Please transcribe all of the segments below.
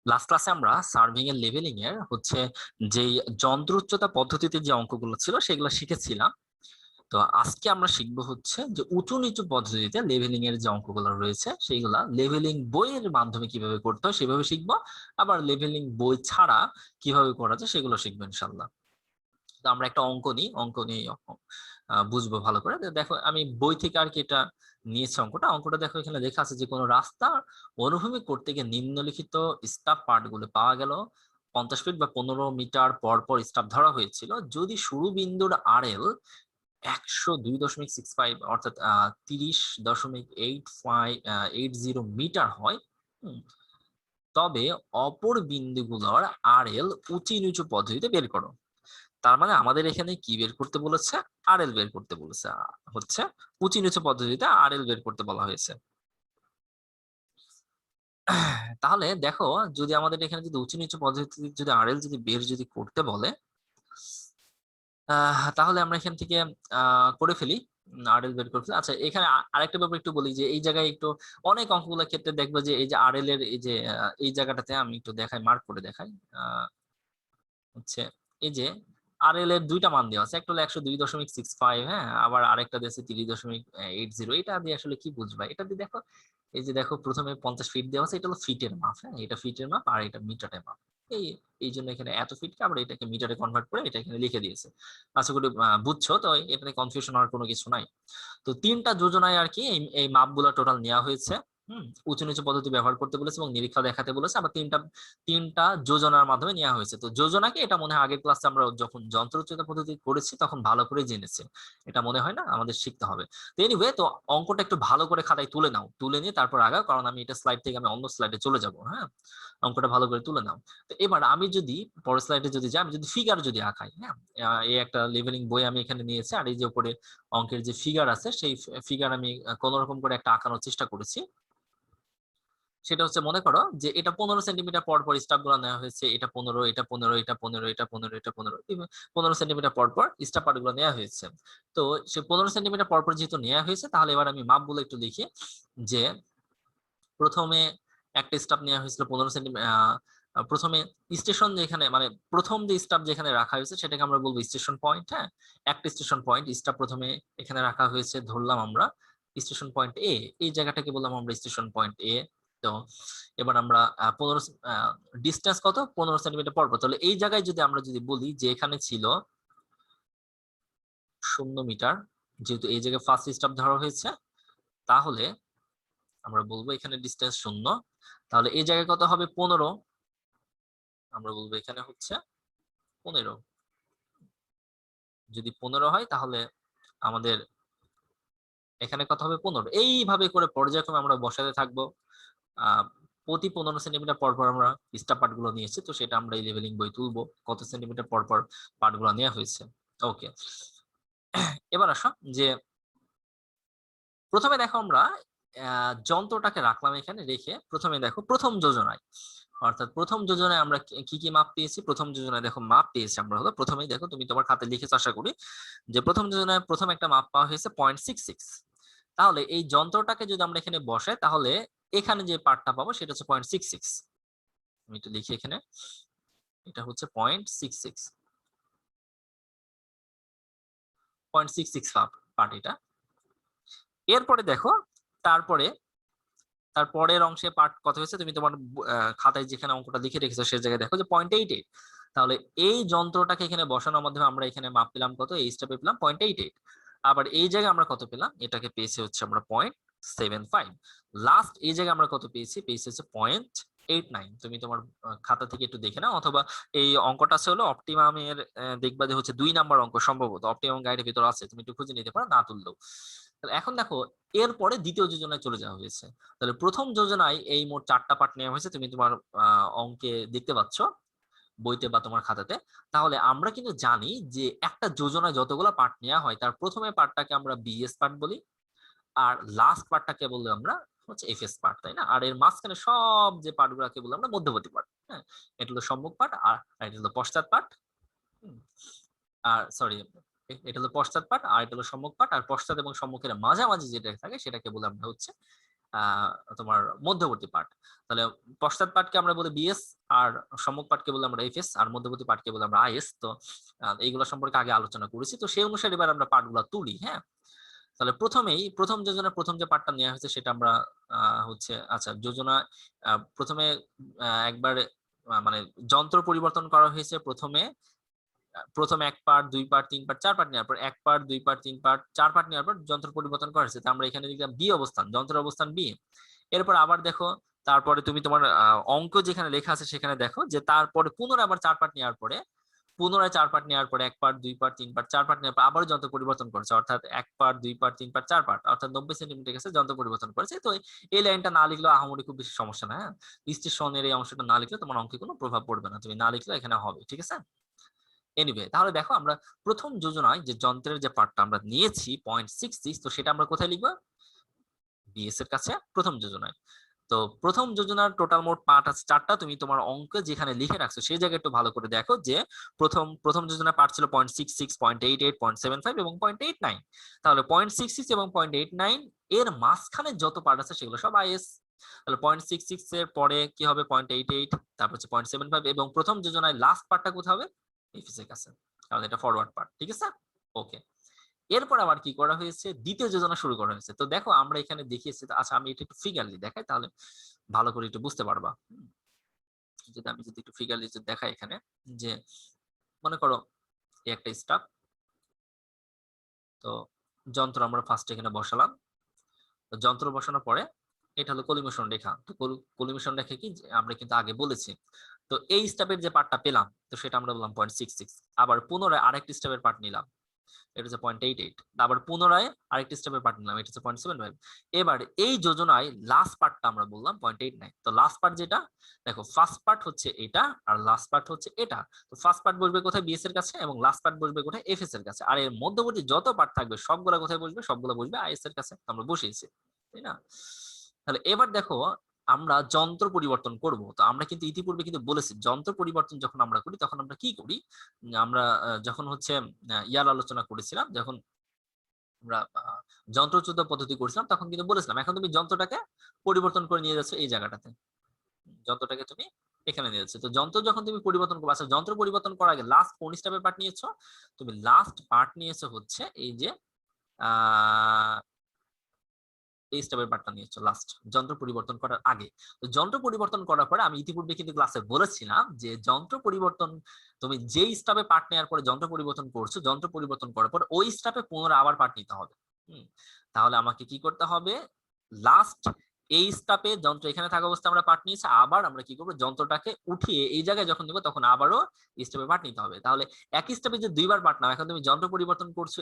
Last ক্লাসে আমরা serving এর লেভেলিং এর হচ্ছে যে যন্ত্র উচ্চতা পদ্ধতিতে যে অঙ্কগুলো ছিল সেগুলো শিখেছিলাম। তো আজকে আমরা শিখবো হচ্ছে যে উঁচু নিচু পদ্ধতিতে লেভেলিং এর যে অঙ্কগুলো রয়েছে সেইগুলা লেভেলিং বইয়ের মাধ্যমে কিভাবে করতে হয় সেভাবে শিখবো, আবার লেভেলিং বই ছাড়া কিভাবে করা যায় সেগুলো শিখবো ইনশাল্লাহ। তো আমরা একটা অঙ্ক নিই, অঙ্ক নিয়ে বুঝবো ভালো করে। দেখো আমি বই থেকে আর কি এটা নিয়েছি। অঙ্কটা দেখো, এখানে লেখা আছে যে কোনো রাস্তা অনুভূমিক করতে গিয়ে নিম্নলিখিত স্টাফ পার্ট গুলো পাওয়া গেল। 50 ফিট বা 15 মিটার পর পর স্টাফ ধরা হয়েছিল। যদি শুরু বিন্দুর আরএল 102.65 অর্থাৎ 30.8580 মিটার হয়, তবে অপর বিন্দুগুলোর আরএল উঁচু নিচু পদ্ধতিতে বের করো। তার মানে আমাদের এখানে কি বের করতে বলেছে? আরএল বের করতে বলেছে। হচ্ছে উঁচু নিচু পদ্ধতিতে আরএল বের করতে বলা হয়েছে। তাহলে দেখো, যদি আমাদের এখানে যদি উঁচু নিচু পদ্ধতিতে যদি আরএল যদি বের যদি করতে বলে, তাহলে আমরা এখান থেকে করে ফেলি। আরএল বের করে ফেলি। আচ্ছা, এখানে আরেকটা ব্যাপার একটু বলি যে এই জায়গায় একটু অনেক অঙ্কগুলোর ক্ষেত্রে দেখবে যে এই যে আরএল এর এই যে এই জায়গাটাতে আমি একটু দেখাই, মার্ক করে দেখাই। হচ্ছে এই যে আরএল এর দুইটা মান দেওয়া আছে, একটা হলো 102.65, হ্যাঁ, আবার আরেকটা দিয়েছে 30.80। এটা দিয়ে আসলে কি বুঝবা? এটা দিয়ে দেখো, এই যে দেখো প্রথমে 50 ফিট দেওয়া আছে, এটা হলো ফিটের মাপ, হ্যাঁ, এটা ফিটের মাপ আর এটা মিটারের মাপ। এই এই জন্য এখানে এত ফিটকে আবার এটাকে মিটারে কনভার্ট করে এটা এখানে লিখে দিয়েছে। আশা করি বুঝছো। তো এখানে কনফিউশন হওয়ার কোনো কিছু নাই। তো তিনটা যোজনায় আর কি এই মাপগুলো টোটাল নেওয়া হয়েছে। উঁচু নিচু পদ্ধতি ব্যবহার করতে বলেছে এবং নিরীক্ষা দেখাতে বলেছে। আবার তিনটা তিনটা যোজনার মাধ্যমে নেওয়া হয়েছে। তো যোজনাকে এটা মনে হয় আগের ক্লাসে আমরা যখন যন্ত্র উচ্চতা পদ্ধতি করেছি তখন ভালো করে জেনেছি। এটা মনে হয় না, আমাদের শিখতে হবে। তো এনিওয়ে, তো অঙ্কটা একটু ভালো করে খাতায় তুলে নাও, তুলে নিয়ে তারপর আগাও, কারণ আমি এটা স্লাইড থেকে আমি অন্য স্লাইডে চলে যাব। হ্যাঁ, অঙ্কটা ভালো করে তুলে নাও। তো এবার আমি যদি পরের স্লাইডে যদি যাই, আমি যদি ফিগার যদি আঁকাই, হ্যাঁ, এই একটা লেভেলিং বই আমি এখানে নিয়েছি, আর এই যে উপরে অঙ্কের যে ফিগার আছে সেই ফিগার আমি কোন রকম করে একটা আঁকানোর চেষ্টা করেছি। সেটা হচ্ছে, মনে করো যে এটা 15 সেন্টিমিটার পর পর স্টাফ গুলো নেওয়া হয়েছে। এটা 15, এটা 15, এটা 15, এটা 15, এটা 15, 15 সেন্টিমিটার পর পর স্টাফ পার্ট গুলো নেওয়া হয়েছে। তো সে 15 সেন্টিমিটার পর পর যেহেতু নেওয়া হয়েছে, তাহলে এবার আমি মাপগুলো একটু লিখি। যে প্রথমে একটা স্টাফ নেওয়া হয়েছিল 15 সেন্টিমিটার। প্রথমে স্টেশন যেখানে, মানে প্রথম যে স্টাফ যেখানে রাখা হয়েছে সেটাকে আমরা বলবো স্টেশন পয়েন্ট। হ্যাঁ, একটা স্টেশন পয়েন্ট স্টাফ প্রথমে এখানে রাখা হয়েছে, ধরলাম আমরা স্টেশন পয়েন্ট এ। এই জায়গাটাকে বললাম আমরা স্টেশন পয়েন্ট এ। তো এবার আমরা 15 ডিস্টেন্স কত? 15 সেন্টিমিটার পর পর। তাহলে এই জায়গায় যদি আমরা যদি বলি যে এখানে ছিল 0 মিটার, যেহেতু এই জায়গায় ফার্স্ট স্টাফ ধরা হয়েছে, তাহলে আমরা বলবো এখানে ডিস্টেন্স 0। তাহলে এই জায়গায় কত হবে? 15। আমরা বলবো এখানে হচ্ছে 15। যদি 15 হয় তাহলে আমাদের এখানে কত হবে? 15। এইভাবে করে পর্যায়ক্রমে আমরা বসাতে থাকবো। আহ প্রতি 15 সেন্টিমিটার পর পর আমরা স্টার পার্ট গুলো নিয়েছি, তো সেটা আমরা এই লেভেলিং বই তুলবো কত সেন্টিমিটার পর পর পার্ট গুলো নেওয়া হয়েছে। ওকে, এবার আসো যে প্রথমে দেখো আমরা যন্ত্রটাকে রাখলাম এখানে রেখে, প্রথমে দেখো প্রথম যোজনায়, অর্থাৎ প্রথম যোজনায় আমরা কি কি মাপ পেয়েছি। প্রথম যোজনায় দেখো মাপ পেয়েছি আমরা হলো, প্রথমেই দেখো তুমি তোমার খাতে লিখেছো আশা করি, যে প্রথম যোজনায় প্রথম একটা মাপ পাওয়া হয়েছে 0.66। তাহলে এই যন্ত্রটাকে যদি আমরা এখানে বসাই, তাহলে এখানে যে পার্টটা পাবো সেটা হচ্ছে 0.66। আমি একটু লিখি এখানে, এটা হচ্ছে 0.66, 0.66 পার্ট এটা। এরপরে দেখো, তারপরে তারপরের অংশে পার্ট কত হয়েছে, তুমি তোমার খাতায় যেখানে অঙ্কটা লিখে রেখেছো সেই জায়গায় দেখো যে 0.88। তাহলে এই যন্ত্রটাকে এখানে বসানোর মাধ্যমে আমরা এখানে মাপ পেলাম কত? এই স্টেপে পেলাম 0.88। আবার এই জায়গায় আমরা কত পেলাম? এটাকে পেয়েছি হচ্ছে আমরা 0.75। লাস্ট এই জায়গায় আমরা কত পেয়েছি? পেয়েছি হচ্ছে 0.89। তুমি তোমার খাতা থেকে একটু দেখে নাও, অথবা এই অঙ্কটা আছে হলো অপটিমামের, দেখবা যে হচ্ছে 2 নাম্বার অঙ্ক, সম্ভবত অপটিমাম গাইডের ভিতর আছে, তুমি একটু খুঁজে নিতে পারো না তুললেও। তাহলে এখন দেখো, এরপরে দ্বিতীয় যোজনায় চলে যাওয়া হয়েছে। তাহলে প্রথম যোজনায় এই মোট 4টা পার্ট নেওয়া হয়েছে, তুমি তোমার অঙ্কে দেখতে পাচ্ছ, বইতে বা তোমার খাতাতে। তাহলে আমরা কিন্তু জানি যে একটা যোজনায় যতগুলো পার্ট নেওয়া হয় তার প্রথমে পার্টটাকে আমরা বিএস পার্ট বলি, আর লাস্ট পার্টটাকে বললে আমরা হচ্ছে এফএস পার্ট, তাই না? আর এর মাঝখানে সব যে পার্ট গুলাকে বলে আমরা মধ্যবর্তী পার্ট। হ্যাঁ, এটা হলো সম্মুখ পার্ট, আর এটা হলো পশ্চাৎ পার্ট। আর সরি, এটা হলো পশ্চাৎ পার্ট আর এটা হলো সম্মুখ পার্ট। আর পশ্চাৎ এবং সম্মুখের মাঝামাঝি যেটা থাকে সেটাকে বলে আমরা হচ্ছে তোমার মধ্যবর্তী পার্ট। তাহলে পশ্চাৎ পার্টকে আমরা বলি বিএস, আর সম্মুখ পার্টকে বলি আমরা এফএস, আর মধ্যবর্তী পার্টকে বলি আমরা আইএস। তো এইগুলো সম্পর্কে আগে আলোচনা করেছি। তো সেই অনুসারে এবার আমরা পার্টগুলো তুলি। হ্যাঁ, তাহলে প্রথমেই প্রথম যোজনা প্রথম যে পার্টটা নেওয়া হয়েছে সেটা আমরা হচ্ছে আচ্ছা যোজনা প্রথমে একবার মানে যন্ত্র পরিবর্তন করা হয়েছে। প্রথম এক পার্ট, দুই পার্ট, তিন পার্ট, চার পার্ট নেওয়ার পর এক পার্ট, দুই পার্ট, তিন পার্ট, চার পার্ট নেওয়ার পর যন্ত্র পরিবর্তন করা হয়েছে। আমরা এখানে লিখলাম বি অবস্থান, যন্ত্রের অবস্থান বি। এরপর আবার দেখো, তারপরে তুমি তোমার অঙ্ক যেখানে লেখা আছে সেখানে দেখো যে তারপরে পুনরায় আবার চার পার্ট নেওয়ার পরে পুনরায় চার পার্ট নেওয়ার পরে এক পার্ট, দুই পার্ট, তিন পার্ট, চার পার্ট নেওয়ার পর আবার যন্ত্র পরিবর্তন করেছে, অর্থাৎ এক পার্ট, দুই পার্ট, তিন পার্ট, চার পার্ট, অর্থাৎ 90 সেন্টিমিটার কাছে যন্ত্র পরিবর্তন করেছে। তো এই লাইনটা না লিখলেও আহামরি খুব বেশি সমস্যা না। হ্যাঁ, স্টেশনের এই অংশটা না লিখলে তোমার অঙ্কে কোনো প্রভাব পড়বে না, তুমি না লিখলে এখানে হবে। ঠিক আছে। এনিওয়ে, তাহলে দেখো আমরা প্রথম যোজনায় যে যন্ত্রের যে পার্টটা আমরা নিয়েছি 0.66, তো সেটা আমরা কোথায় লিখবো? বিএস এর কাছে প্রথম যোজনায়। তো প্রথম যোজনার টোটাল মোট পার্ট আছে 4টা। তুমি তোমার অঙ্কে যেখানে লিখে রাখছো সেই জায়গায় একটু ভালো করে দেখো যে প্রথম যোজনা পার্ট ছিল 0.66, 0.88, 0.75 এবং 0.89। তাহলে 0.66 এবং 0.89 এর মাঝখানে যত পার্ট আছে সেগুলো সব আইএস। তাহলে 0.66 এর পরে কি হবে? 0.88, তারপর হচ্ছে 0.75, এবং প্রথম যোজনায় লাস্ট পার্টটা কোথায় হবে? এফএস এর কাছে, কারণ এটা ফরওয়ার্ড পার্ট। ঠিক আছে, ওকে। এরপর আবার কি করা হয়েছে? দ্বিতীয় যোজনা শুরু করা হয়েছে। তো দেখো আমরা এখানে দেখিয়েছি। আচ্ছা, আমি এটা একটু ফিগারলি দেখাই, তাহলে ভালো করে একটু বুঝতে পারবা। আমি যদি একটু ফিগারলি দেখাই এখানে, যে মনে করো একটা স্টাফ, তো যন্ত্র আমরা ফার্স্ট এখানে বসালাম। তো যন্ত্র বসানোর পরে এটা হলো কলিমেশন রেখা। তো কলিমেশন রেখা কি আমরা কিন্তু আগে বলেছি। তো এই স্টাফের যে পার্টটা পেলাম, তো সেটা আমরা বললাম 0.66। আবার পুনরায় আরেকটি স্টাফের পার্ট নিলাম, এটা হচ্ছে 0.88। আবার পুনরায় আরেকটি স্টেপের পার্ট নিলাম, এটা হচ্ছে 0.75। এবার এই যোজনায় লাস্ট পার্টটা আমরা বললাম 0.89। তো লাস্ট পার্ট যেটা, দেখো ফার্স্ট পার্ট হচ্ছে এটা আর লাস্ট পার্ট হচ্ছে এটা। তো ফার্স্ট পার্ট বসবে কোথায়? বিএস এর কাছে, এবং লাস্ট পার্ট বসবে কোথায়? এফএস এর কাছে। আর এর মধ্যবর্তী যত পার্ট থাকবে সবগুলা কোথায় বসবে? সবগুলা বসবে আইএস এর কাছে। আমরা বসিয়েছি, তাই না? তাহলে এবার দেখো আমরা যন্ত্র পরিবর্তন করব। তো আমরা কিন্তু ইতিপূর্বে কিন্তু বলেছি যন্ত্র পরিবর্তন যখন আমরা করি তখন আমরা কি করি? আমরা যখন হচ্ছে ইয়ার আলোচনা করেছিলাম, যখন আমরা যন্ত্রচ্যুত পদ্ধতি করছিলাম, তখন কিন্তু বলেছিলাম এখন তুমি যন্ত্রটাকে পরিবর্তন করে নিয়ে যাচ্ছ এই জায়গাটাতে, যন্ত্রটাকে তুমি এখানে নিয়ে যাচ্ছ। তো যন্ত্র যখন তুমি পরিবর্তন করবে, আচ্ছা যন্ত্র পরিবর্তন করার আগে লাস্ট কোন স্টেপের পার্ট নিয়েছো? তুমি লাস্ট পার্ট নিয়েছো হচ্ছে এই যে আহ এই স্টেপের পার্টটা নিয়েছো লাস্ট, যন্ত্র পরিবর্তন করার আগে। তো যন্ত্র পরিবর্তন করার পরে আমি ইতিপূর্বে কিন্তু ক্লাসে বলেছিলাম যে যন্ত্র পরিবর্তন তুমি যেই স্টেপে পার্ট নেওয়ার পরে যন্ত্র পরিবর্তন করছো, যন্ত্র পরিবর্তন করার পর ওই স্টেপে পুনরায় আবার পার্ট নিতে হবে। তাহলে আমাকে কি করতে হবে? লাস্ট এই স্টেপে যন্ত্র এখানে থাকা অবস্থায় আমরা পার্ট নিয়েছি, আবার আমরা কি করবো? যন্ত্রটাকে উঠিয়ে এই জায়গায় যখন দেবো তখন আবারও স্টেপে পার্ট নিতে হবে। তাহলে একই স্টেপে যে দুইবার পার্ট নাও, এখন তুমি যন্ত্র পরিবর্তন করছো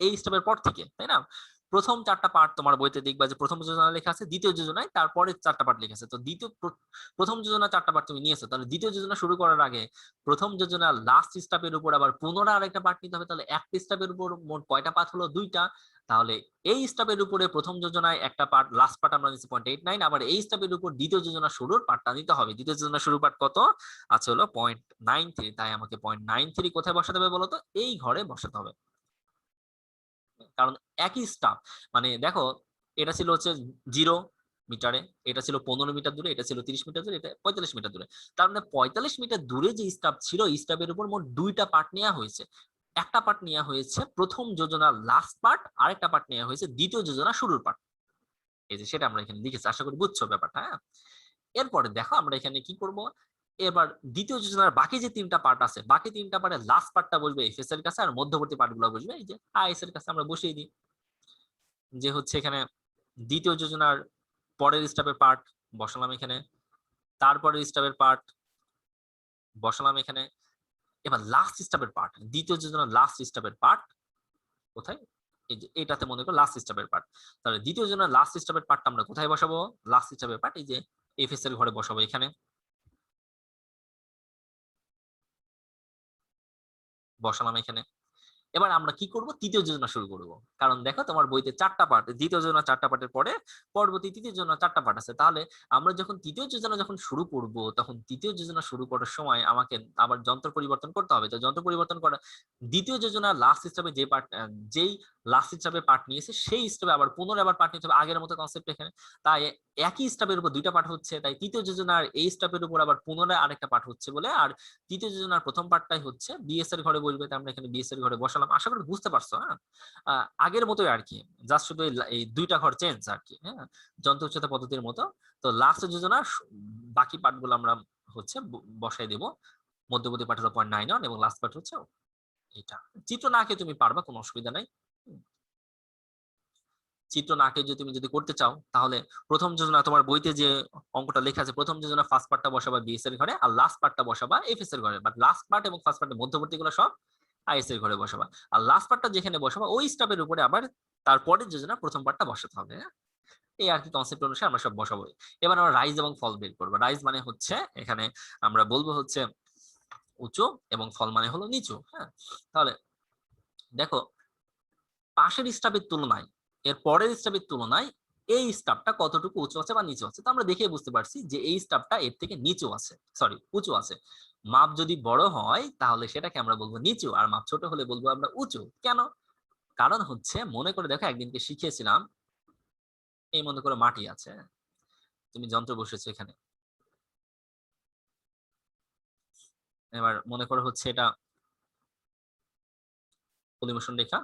এই স্টেপের পর থেকে, তাই না? প্রথম 4টা পার্ট তোমার বইতে দেখবা যে প্রথম যোজনা লেখা আছে, দ্বিতীয় যোজনায় তারপরে 4টা পার্ট লেখা আছে। তো প্রথম যোজনা 4টা পার্ট তুমি নিয়েছো, তাহলে দ্বিতীয় যোজনা শুরু করার আগে প্রথম যোজনা লাস্ট স্টেপের উপর আবার পুনরায় আরেকটা পার্ট নিতে হবে। তাহলে একটা স্টেপের উপর মোট কয়টা পার্ট হলো? 2টা। তাহলে এই স্টেপের উপরে প্রথম যোজনায় একটা পার্ট, লাস্ট পার্ট আমরা নিচ্ছি 0.89। আবার এই স্টেপের উপর দ্বিতীয় যোজনা শুরুর পার্টটা নিতে হবে। দ্বিতীয় যোজনা শুরুর পার্ট কত আছে? হলো 0.93। তাই আমাকে 0.93 কোথায় বসাতে হবে বলতো? এই ঘরে বসাতে হবে, কারণ একই স্টাফ। মানে দেখো, এটা ছিল হচ্ছে 0 মিটারে, এটা ছিল 15 মিটার দূরে, এটা ছিল 30 মিটার দূরে, এটা 45 মিটার দূরে। তার মানে 45 মিটার দূরে যে স্টাফ ছিল, স্টাফের উপর মোট 2টা পার্ট নেওয়া হয়েছে। একটা পার্ট নেওয়া হয়েছে প্রথম যোজনার লাস্ট পার্ট, আরেকটা পার্ট নেওয়া হয়েছে দ্বিতীয় যোজনা শুরুর পার্ট। এই যে সেটা আমরা এখানে লিখেছি, আশা করি বুঝছো ব্যাপারটা। হ্যাঁ, এরপরে দেখো আমরা এখানে কি করব? এবার দ্বিতীয় যোজনার বাকি যে 3টা পার্ট আছে, বাকি 3টা পার্টের লাস্ট পার্টটা বসবে এফএস এর কাছে, আর মধ্যবর্তী পার্টগুলো বসবে এই যে আইএস এর কাছে। আমরা বসিয়ে দিই যে হচ্ছে এখানে দ্বিতীয় যোজনার পরের স্টেপের পার্ট বসালাম এখানে, তারপরের স্টেপের পার্ট বসালাম এখানে। এবার লাস্ট স্টেপের পার্ট, দ্বিতীয় যোজনার লাস্ট স্টেপের পার্ট কোথায়? এই যে এটাতে মনে করো লাস্ট স্টেপের পার্ট। তাহলে দ্বিতীয় যোজনার লাস্ট স্টেপের পার্টটা আমরা কোথায় বসাবো? লাস্ট স্টেপের পার্ট এই যে এফএস এর ঘরে বসাবো এখানে, বসালাম এখানে। এবার আমরা কি করব, তৃতীয় যোজনা শুরু করব। কারণ দেখো তোমার বইতে 4টা পার্ট, দ্বিতীয় যোজনা 4টা পার্টের পরে পরবর্তী তৃতীয় যোজনা 4টা পার্ট আছে। তাহলে আমরা যখন তৃতীয় যোজনা যখন শুরু করব, তখন তৃতীয় যোজনা শুরু করার সময় আমাকে আবার যন্ত্র পরিবর্তন করতে হবে। তো যন্ত্র পরিবর্তন করা, দ্বিতীয় যোজনা লাস্ট স্টেপে যে পার্ট, যেই লাস্ট স্টেপে পার্ট নিয়েছে সেই স্টেপে আবার পুনরায় আবার পার্ট নিতে হবে, আগের মতো কনসেপ্ট এখানে। তাই একই স্টেপের উপর দুইটা পার্ট হচ্ছে, তাই তৃতীয় যোজনার এই স্টেপের উপর আবার পুনরায় আরেকটা পার্ট হচ্ছে বলে, আর তৃতীয় যোজনার প্রথম পার্টটাই হচ্ছে বিএস এর ঘরে বসবে। তাই আমরা এখানে বিএস এর ঘরে বসালাম। আশা করি বুঝতে পারছো। হ্যাঁ, আগের মতোই আর কি, জাস্ট শুধু এই দুইটা ঘর চেঞ্জ আর কি। হ্যাঁ, যন্ত্র উচ্চতা পদ্ধতির মতো। তো লাস্ট যোজনা বাকি পার্টগুলো আমরা হচ্ছে বসাই দেব। মধ্যবর্তী পার্ট হলো 0.91 এবং লাস্ট পার্ট হচ্ছে এটা। চিত্র না আঁকে তুমি পারবা, কোনো অসুবিধা নাই। চিত্র না আঁকে যদি তুমি করতে চাও, তাহলে প্রথম যোজনা তোমার বইতে যে অঙ্কটা লেখা আছে, প্রথম যোজনা ফার্স্ট পার্টটা বসাবা বিএস এর ঘরে, আর লাস্ট পার্টটা বসাবা এফএস এর ঘরে। বাট লাস্ট পার্ট এবং ফার্স্ট পার্টের মধ্যবর্তী গুলো সব আইএস এর ঘরে বসাবা। আর লাস্ট পার্টটা যেখানে বসাবা ওই স্টাফের উপরে আবার তারপরের যোজনা প্রথম পার্টটা বসাতে হবে। এই আর কি কনসেপ্ট অনুসারে আমরা সব বসাবো। এবার আমরা রাইজ এবং ফল বের করবো। রাইজ মানে হচ্ছে এখানে আমরা বলবো হচ্ছে উঁচু, এবং ফল মানে হলো নিচু। হ্যাঁ, তাহলে দেখো পাশের স্টাফের তুলনায়, এর পরের স্টাফের তুলনায় এই স্টাফটা কতটুকু উঁচু আছে বা নিচু আছে। তো আমরা দেখে বুঝতে পারছি যে এই স্টাফটা এর থেকে নিচু আছে, সরি উঁচু আছে। মাপ যদি বড় হয় তাহলে সেটাকে আমরা বলবো নিচু, আর মাপ ছোট হলে বলবো আমরা উঁচু। কেন? কারণ হচ্ছে মনে করে দেখো, একদিনকে শিখিয়েছিলাম এই মনে করে মাটি আছে, তুমি যন্ত্র বসেছো এখানে। এবার মনে করো হচ্ছে এটা পলিমোশন রেখা,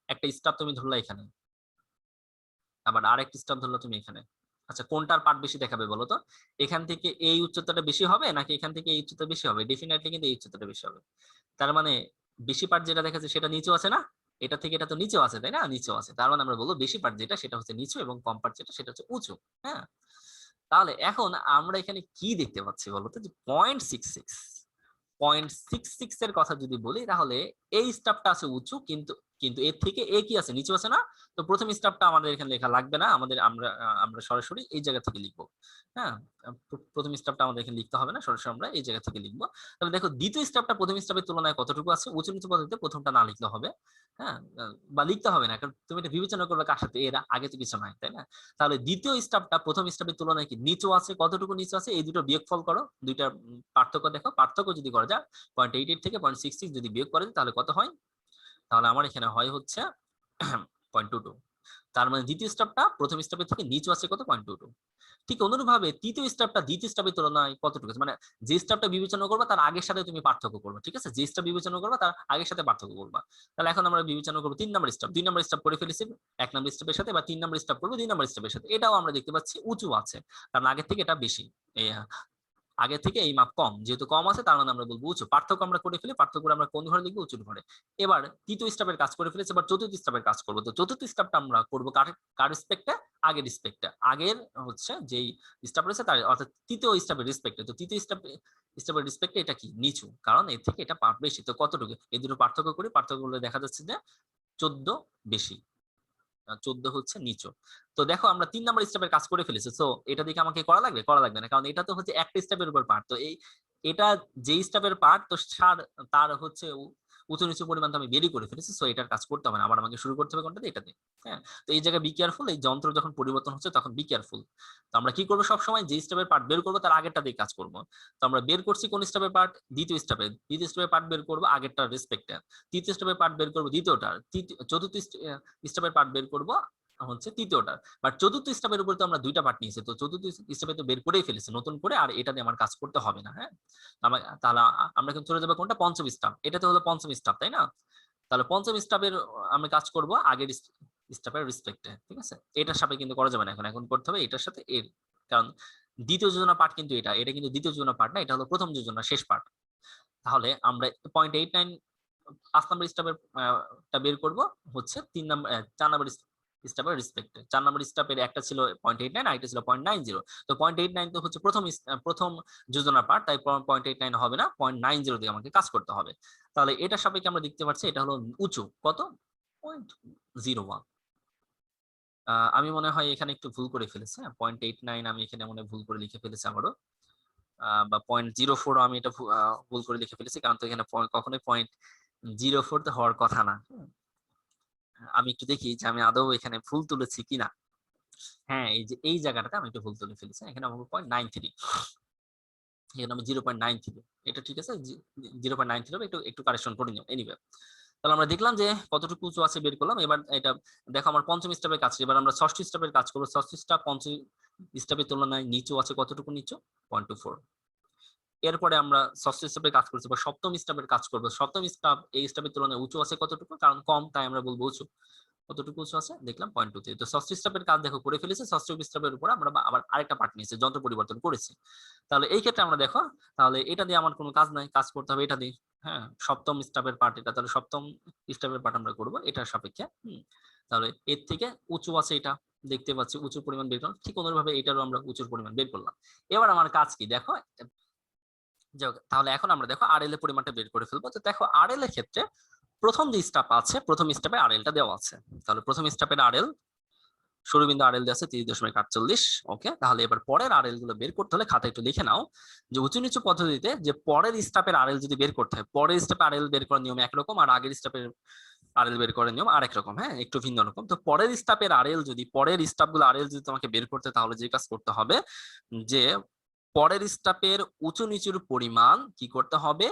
একটা স্টাফ তুমি ধরলা এখানে, আবার আরেকটা স্টাফ ধরলা তুমি এখানে। আচ্ছা, কোনটার পার্ট বেশি দেখাবে বলো তো? এখান থেকে এই উচ্চতাটা বেশি হবে নাকি এখান থেকে এই উচ্চতা বেশি হবে? ডেফিনেটলি কিন্তু এই উচ্চতাটা বেশি হবে। তার মানে বেশি পার্ট যেটা দেখাচ্ছে সেটা নিচু আছে না? এটা থেকে এটা তো নিচু আছে, তাই না? নিচু আছে, তার মানে আমরা বলবো বেশি পার্ট যেটা সেটা হচ্ছে নিচু, এবং কম পার্ট যেটা সেটা হচ্ছে উঁচু। হ্যাঁ, তাহলে এখন আমরা এখানে কি দেখতে পাচ্ছি বলতো, যে 0.66, 0.66 এর কথা যদি বলি, তাহলে এই স্টাফটা আছে উঁচু, কিন্তু কিন্তু এর থেকে এ কি আছে, নিচু আছে না? তো প্রথম স্টাফটা আমাদের এখানে লেখা লাগবে না, আমাদের আমরা আমরা সরাসরি এই জায়গা থেকে লিখবো। হ্যাঁ, প্রথম স্টাফটা আমাদের এখানে লিখতে হবে না, সরাসরি আমরা এই জায়গা থেকে লিখবো। তাহলে দেখো দ্বিতীয় স্টাফটা প্রথম স্টাফের তুলনায় কতটুকু আছে, উঁচু নিচু পদ্ধতিতে প্রথমটা না লিখলে হবে। হ্যাঁ, বা লিখতে হবে না, কারণ তুমি এটা বিবেচনা করবে কার সাথে, এরা আগে তো কিছু নাই, তাই না? তাহলে দ্বিতীয় স্টাফটা প্রথম স্টাফের তুলনায় কি নিচু আছে, কতটুকু নিচু আছে, এই দুটো বিয়োগফল করো, দুইটার পার্থক্য দেখো। পার্থক্য যদি করা যায় 0.88 থেকে 0.66 যদি বিয়োগ করে তাহলে কত হয়? তাহলে আমার এখানে হয় হচ্ছে 0.22। তার মানে দ্বিতীয় স্টাফটা প্রথম স্টাফের থেকে নিচু আছে কত? 0.22। ঠিক অনুরূপভাবে তৃতীয় স্টাফটা দ্বিতীয় স্টাফের তুলনায় কতটুকু আছে, মানে যে স্টাফটা বিবেচনা করবা তার আগের সাথে তুমি পার্থক্য করবে। ঠিক আছে, যে স্টাফ বিবেচনা করবা তার আগের সাথে পার্থক্য করবা। তাহলে এখন আমরা বিবেচনা করবো 3 নম্বর স্টাফ। 2 নম্বর স্টাফ করে ফেলেছি 1 নম্বর স্টাফের সাথে, বা 3 নম্বর স্টাফ করবো 2 নম্বর স্টাফের সাথে। এটাও আমরা দেখতে পাচ্ছি উঁচু আছে, কারণ আগের থেকে এটা বেশি। এই আগে থেকে এই মাপ কম, যেহেতু কম আছে তার মানে আমরা বলবো উঁচু। পার্থক্য আমরা করে ফেলি, পার্থক্য করে আমরা কোন ঘরে লিখবো? উঁচুর ঘরে। এবার তৃতীয় স্টাফের কাজ করে ফেলেছে, এবার চতুর্থ স্টাফের কাজ করবো। তো চতুর্থ স্টাফটা আমরা করবো কার রেসপেক্টে? আগের রেসপেক্টে। আগের হচ্ছে যেই স্টাফ রয়েছে তার, অর্থাৎ তৃতীয় স্টাফের রেসপেক্টে। তো তৃতীয় স্টাফের রেসপেক্টে এটা কি? নিচু, কারণ এর থেকে এটা পার্ট বেশি। তো কতটুকু? এই দুটো পার্থক্য করি, পার্থক্য করলে দেখা যাচ্ছে যে 14 বেশি, 14 হচ্ছে নিচু। তো দেখো আমরা 3 নাম্বার স্টেপের কাজ করে ফেলেছি। সো এটা দেখে আমাকে করা লাগবে? করা লাগবে না, কারণ এটা তো হচ্ছে একটা স্টেপের উপর পার্ট। তো এটা যেই স্টেপের পার্ট, তো তার হচ্ছে উঁচু নিচু পরিমাণ তো আমি বেরি করে ফেলেছি। সো এটার কাজ করতে হবে না, আবার আমাকে শুরু করতে হবে কোনটা দিয়ে? এটা দিয়ে। হ্যাঁ, তো এই জায়গায় বি কেয়ারফুল, এই যন্ত্র যখন পরিবর্তন হচ্ছে তখন বি কেয়ারফুল। তো আমরা কি করবো, সবসময় যে স্টেপের পার্ট বের করবো তার আগেরটা দিয়ে কাজ করবো। তো আমরা বের করছি কোন স্টেপের পার্ট? দ্বিতীয় স্টেপের পার্ট বের করবো আগেরটার রেসপেক্টে। তৃতীয় স্টেপের পার্ট বের করবো দ্বিতীয়টার। চতুর্থ স্টেপের পার্ট বের করবো হচ্ছে তৃতীয়টা। বাট চতুর্থ স্টেপের উপরে তো আমরা দুইটা পার্ট নিয়েছি, তো চতুর্থ স্টেপে তো বের করেই ফেলেছি নতুন করে, আর এটা দিয়ে আমার কাজ করতে হবে না। হ্যাঁ, তাহলে আমরা কিন্তু চলে যাবো কোনটা? পঞ্চম স্টেপ। এটা তো হলো পঞ্চম স্টেপ, তাই না? তাহলে পঞ্চম স্টেপের আমি কাজ করব আগের স্টেপের রেসপেক্টে। ঠিক আছে, এটার সাথে কিন্তু করা যাবে না, এখন এখন করতে হবে এটার সাথে এর। কারণ দ্বিতীয় যোজনা পার্ট কিন্তু এটা কিন্তু দ্বিতীয় যোজনা পার্ট না, এটা হলো প্রথম যোজনা শেষ পার্ট। তাহলে আমরা 0.89 5 নম্বর স্টেপের টা বের করব হচ্ছে 4 নম্বর স্টেপের রেসপেক্টে। 4 নম্বর স্টেপের একটা ছিল 0.89, আরেকটা ছিল 0.90। তো 0.89 তো হচ্ছে প্রথম যোজনা পার্ট, তাই 0.89 হবে না, 0.90 দিয়ে আমাকে কাজ করতে হবে। তাহলে এটা সাপেক্ষে আমরা দেখতে পাচ্ছি এটা হলো উঁচু কত? 0.01। আমি মনে হয় এখানে একটু ভুল করে ফেলেছি। 0.89 আমি এখানে মনে ভুল করে লিখে ফেলেছি আবারও, বা 0.04 আমি এটা ভুল করে লিখে ফেলেছি, কারণ তো এখানে কখনোই 04 তো হওয়ার কথা না। আমি একটু দেখি যে আমি আদৌ এখানে ভুল তুলেছি কিনা। হ্যাঁ, এই যে এই জায়গাটাতে আমি একটু ভুল তুলে ফেলেছি। এখানে আমার 0.93, এখানে আমি 0.93, এটা ঠিক আছে। 0.93 হবে, একটু একটু কারেকশন করে নিও। এনিওয়ে, তাহলে আমরা দেখলাম যে কতটুকু উঁচু আছে বের করলাম। এবার এটা দেখো আমার পঞ্চম স্টেপের কাজ। এবার আমরা ষষ্ঠ স্টেপের কাজ করবো। ষষ্ঠ স্টেপ পঞ্চম স্টেপের তুলনায় নিচু আছে কতটুকু? নিচু 0.24। এরপরে আমরা ষষ্ঠ স্টেপের কাজ করছি বা সপ্তম স্টেপের কাজ করবো। সপ্তম স্টেপ এই স্টেপের তুলনায় উঁচু আছে কতটুকু? কারণ কম, তাই আমরা বলবো উঁচু। কতটুকু উঁচু আছে দেখলাম 0.23। তো ষষ্ঠ স্টেপের কাজ দেখো করে ফেলেছি। ষষ্ঠ স্টেপের উপর আমরা আবার আরেকটা পার্ট নিয়েছি, যন্ত্র পরিবর্তন করেছি। তাহলে এই ক্ষেত্রে আমরা দেখো, তাহলে এটা দিয়ে আমার কোনো কাজ নাই, কাজ করতে হবে এটা দিয়ে। হ্যাঁ, সপ্তম স্টেপের পার্ট এটা, তাহলে সপ্তম স্টেপের পার্ট আমরা করবো এটার সাপেক্ষে। তাহলে এর থেকে উঁচু আছে এটা, দেখতে পাচ্ছি উঁচুর পরিমাণ বের করলাম। ঠিক অনুরূপভাবে এটারও আমরা উঁচুর পরিমাণ বের করলাম। এবার আমার কাজ কি দেখো, তাহলে এখন আমরা দেখো আরএল এর পরিমাণটা বের করে ফেলবো। তো দেখো আরএল এর ক্ষেত্রে প্রথম যে স্টেপ আছে, প্রথম স্টেপে আরএলটা দেওয়া আছে। তাহলে প্রথম স্টেপের আরএল শুরুবিন্দু আরএল দেওয়া আছে 30.48। ওকে, তাহলে এবার পরের আরএল গুলো বের করতে হলে খাতা একটু লিখে নাও যে উঁচু নিচু পদ্ধতিতে যে পরের স্টেপের আরএল যদি বের করতে হয়, পরের স্টেপে আরএল বের করার নিয়ম একরকম আর আগের স্টেপের আরএল বের করার নিয়ম আরেক রকম। হ্যাঁ, একটু ভিন্ন রকম। তো পরের স্টেপের আরএল যদি, পরের স্টেপগুলো আরএল যদি তোমাকে বের করতে, তাহলে যে কাজ করতে হবে যে পরের স্টেপের উঁচু নিচুর পরিমাণ কি করতে হবে,